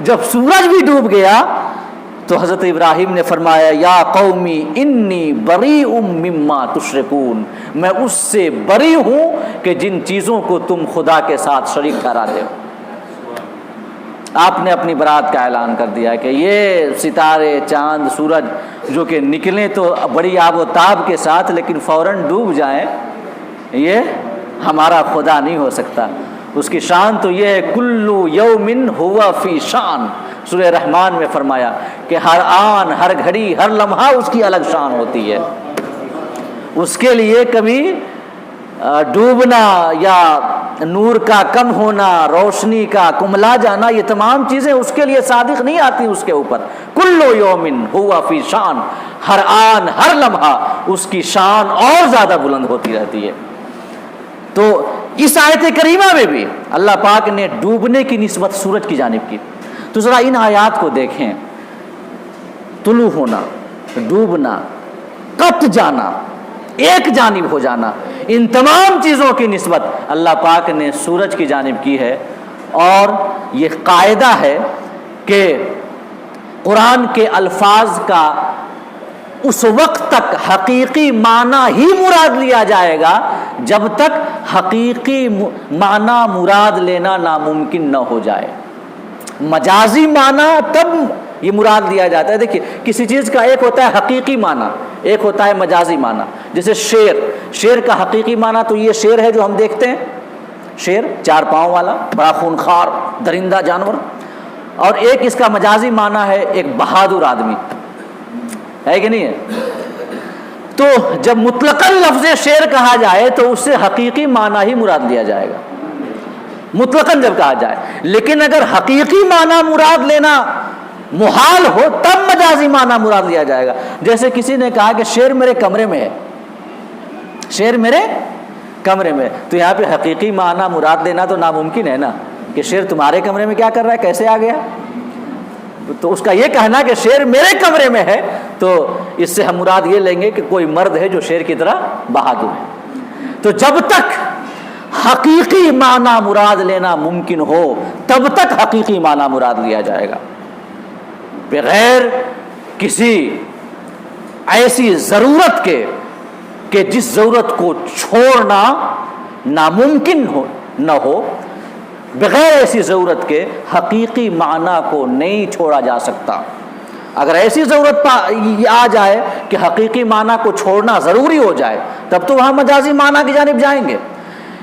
جب سورج بھی ڈوب گیا تو حضرت ابراہیم نے فرمایا یا قومی انی بریء مما تشرکون، میں اس سے بری ہوں کہ جن چیزوں کو تم خدا کے ساتھ شریک ٹھہراتے ہو۔ آپ نے اپنی برات کا اعلان کر دیا کہ یہ ستارے چاند سورج جو کہ نکلیں تو بڑی آب و تاب کے ساتھ لیکن فوراً ڈوب جائیں، یہ ہمارا خدا نہیں ہو سکتا۔ اس کی شان تو یہ ہے کلو یومن ہوا فی شان، سورہ رحمان میں فرمایا کہ ہر آن ہر گھڑی ہر لمحہ اس کی الگ شان ہوتی ہے۔ اس کے لیے کبھی ڈوبنا یا نور کا کم ہونا، روشنی کا کملا جانا، یہ تمام چیزیں اس کے لیے صادق نہیں آتی اس کے اوپر۔ کلو یومن ہوا فی شان، ہر آن ہر لمحہ اس کی شان اور زیادہ بلند ہوتی رہتی ہے۔ تو اس آیت کریمہ میں بھی اللہ پاک نے ڈوبنے کی نسبت سورج کی جانب کی۔ تو ذرا ان آیات کو دیکھیں، طلوع ہونا، ڈوبنا، کٹ جانا، ایک جانب ہو جانا، ان تمام چیزوں کی نسبت اللہ پاک نے سورج کی جانب کی ہے۔ اور یہ قاعدہ ہے کہ قرآن کے الفاظ کا اس وقت تک حقیقی معنی ہی مراد لیا جائے گا جب تک حقیقی معنی مراد لینا ناممکن نہ ہو جائے۔ مجازی معنی تب یہ مراد لیا جاتا ہے۔ دیکھیے کسی چیز کا ایک ہوتا ہے حقیقی معنی، ایک ہوتا ہے مجازی معنی۔ جیسے شیر کا حقیقی معنی تو یہ شیر ہے جو ہم دیکھتے ہیں، شیر 4 پاؤں والا بڑا خونخوار درندہ جانور، اور ایک اس کا مجازی معنی ہے ایک بہادر آدمی، ہے کہ نہیں ہے؟ تو جب مطلقاً لفظ شیر کہا جائے تو اس سے حقیقی معنی ہی مراد لیا جائے گا، مطلقاً جب کہا جائے۔ لیکن اگر حقیقی معنی مراد لینا محال ہو تب مجازی معنی مراد لیا جائے گا۔ جیسے کسی نے کہا کہ شیر میرے کمرے میں ہے، شیر میرے کمرے میں، تو یہاں پہ حقیقی معنی مراد لینا تو ناممکن ہے نا، کہ شیر تمہارے کمرے میں کیا کر رہا ہے، کیسے آ گیا؟ تو اس کا یہ کہنا کہ شیر میرے کمرے میں ہے تو اس سے ہم مراد یہ لیں گے کہ کوئی مرد ہے جو شیر کی طرح بہادر ہے۔ تو جب تک حقیقی معنی مراد لینا ممکن ہو تب تک حقیقی معنی مراد لیا جائے گا، بغیر کسی ایسی ضرورت کے کہ جس ضرورت کو چھوڑنا ناممکن نہ ہو، بغیر ایسی ضرورت کے حقیقی معنی کو نہیں چھوڑا جا سکتا۔ اگر ایسی ضرورت آ جائے کہ حقیقی معنی کو چھوڑنا ضروری ہو جائے تب تو وہاں مجازی معنی کی جانب جائیں گے،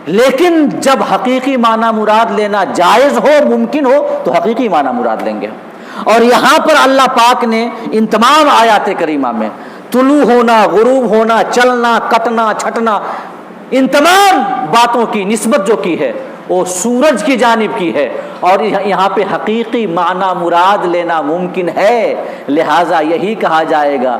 لیکن جب حقیقی معنی مراد لینا جائز ہو، ممکن ہو، تو حقیقی معنی مراد لیں گے۔ اور یہاں پر اللہ پاک نے ان تمام آیات کریمہ میں طلوع ہونا، غروب ہونا، چلنا، کٹنا، چھٹنا، ان تمام باتوں کی نسبت جو کی ہے وہ سورج کی جانب کی ہے، اور یہاں پہ حقیقی معنی مراد لینا ممکن ہے، لہٰذا یہی کہا جائے گا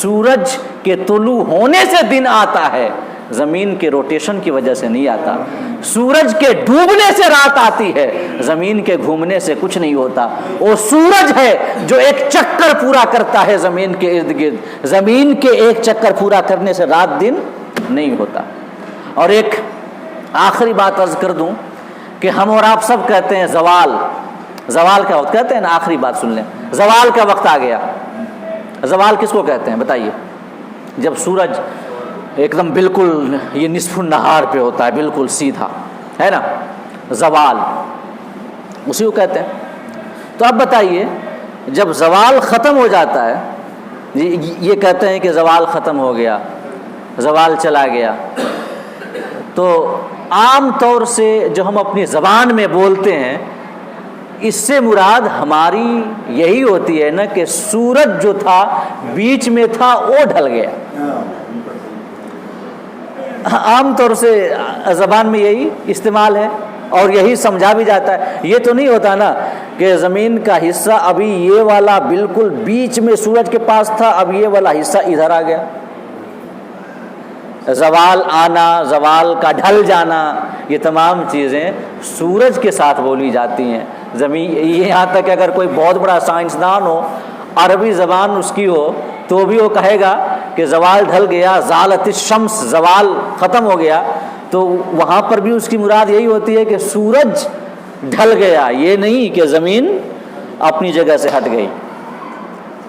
سورج کے طلوع ہونے سے دن آتا ہے، زمین کے روٹیشن کی وجہ سے نہیں آتا۔ سورج کے ڈوبنے سے رات آتی ہے، زمین کے گھومنے سے کچھ نہیں ہوتا۔ وہ سورج ہے جو ایک چکر پورا کرتا ہے زمین کے ارد گرد، زمین کے ایک چکر پورا کرنے سے رات دن نہیں ہوتا۔ اور ایک آخری بات عرض کر دوں کہ ہم اور آپ سب کہتے ہیں زوال کا وقت، کہتے ہیں نا، آخری بات سن لیں، زوال کا وقت آ گیا۔ زوال کس کو کہتے ہیں بتائیے؟ جب سورج ایک دم بالکل یہ نصف النہار پہ ہوتا ہے، بالکل سیدھا، ہے نا، زوال اسی کو کہتے ہیں۔ تو اب بتائیے جب زوال ختم ہو جاتا ہے، یہ کہتے ہیں کہ زوال ختم ہو گیا، زوال چلا گیا، تو عام طور سے جو ہم اپنی زبان میں بولتے ہیں اس سے مراد ہماری یہی ہوتی ہے نا کہ سورج جو تھا بیچ میں تھا وہ ڈھل گیا۔ عام طور سے زبان میں یہی استعمال ہے اور یہی سمجھا بھی جاتا ہے۔ یہ تو نہیں ہوتا نا کہ زمین کا حصہ ابھی یہ والا بالکل بیچ میں سورج کے پاس تھا، اب یہ والا حصہ ادھر آ گیا۔ زوال آنا، زوال کا ڈھل جانا، یہ تمام چیزیں سورج کے ساتھ بولی جاتی ہیں۔ زمین یہاں تک کہ اگر کوئی بہت بڑا سائنسدان ہو، عربی زبان اس کی ہو، تو بھی وہ کہے گا کہ زوال ڈھل گیا، زالت الشمس، زوال ختم ہو گیا، تو وہاں پر بھی اس کی مراد یہی ہوتی ہے کہ سورج ڈھل گیا، یہ نہیں کہ زمین اپنی جگہ سے ہٹ گئی۔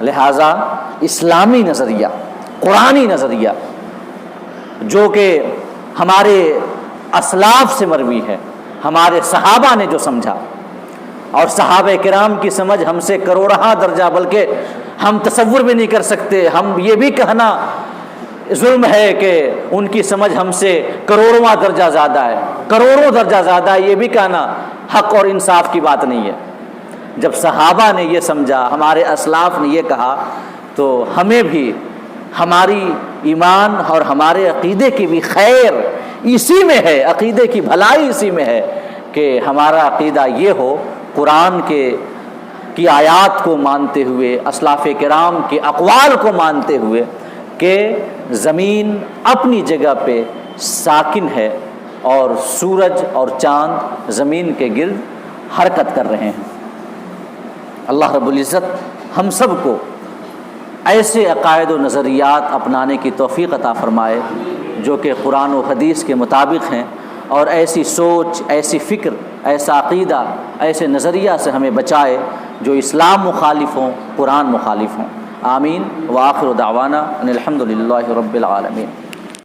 لہٰذا اسلامی نظریہ، قرآنی نظریہ جو کہ ہمارے اسلاف سے مروی ہے، ہمارے صحابہ نے جو سمجھا، اور صحابہ کرام کی سمجھ ہم سے کروڑہا درجہ، بلکہ ہم تصور بھی نہیں کر سکتے، ہم یہ بھی کہنا ظلم ہے کہ ان کی سمجھ ہم سے کروڑواں درجہ زیادہ ہے، کروڑوں درجہ زیادہ ہے، یہ بھی کہنا حق اور انصاف کی بات نہیں ہے۔ جب صحابہ نے یہ سمجھا، ہمارے اسلاف نے یہ کہا، تو ہمیں بھی ہماری ایمان اور ہمارے عقیدے کی بھی خیر اسی میں ہے، عقیدے کی بھلائی اسی میں ہے کہ ہمارا عقیدہ یہ ہو، قرآن کی آیات کو مانتے ہوئے، اسلاف کرام کے اقوال کو مانتے ہوئے، کہ زمین اپنی جگہ پہ ساکن ہے اور سورج اور چاند زمین کے گرد حرکت کر رہے ہیں۔ اللہ رب العزت ہم سب کو ایسے عقائد و نظریات اپنانے کی توفیق عطا فرمائے جو کہ قرآن و حدیث کے مطابق ہیں، اور ایسی سوچ، ایسی فکر، ایسا عقیدہ، ایسے نظریہ سے ہمیں بچائے جو اسلام مخالف ہوں، قرآن مخالف ہوں۔ آمین۔ وآخر دعوانا ان الحمد للہ رب العالمین۔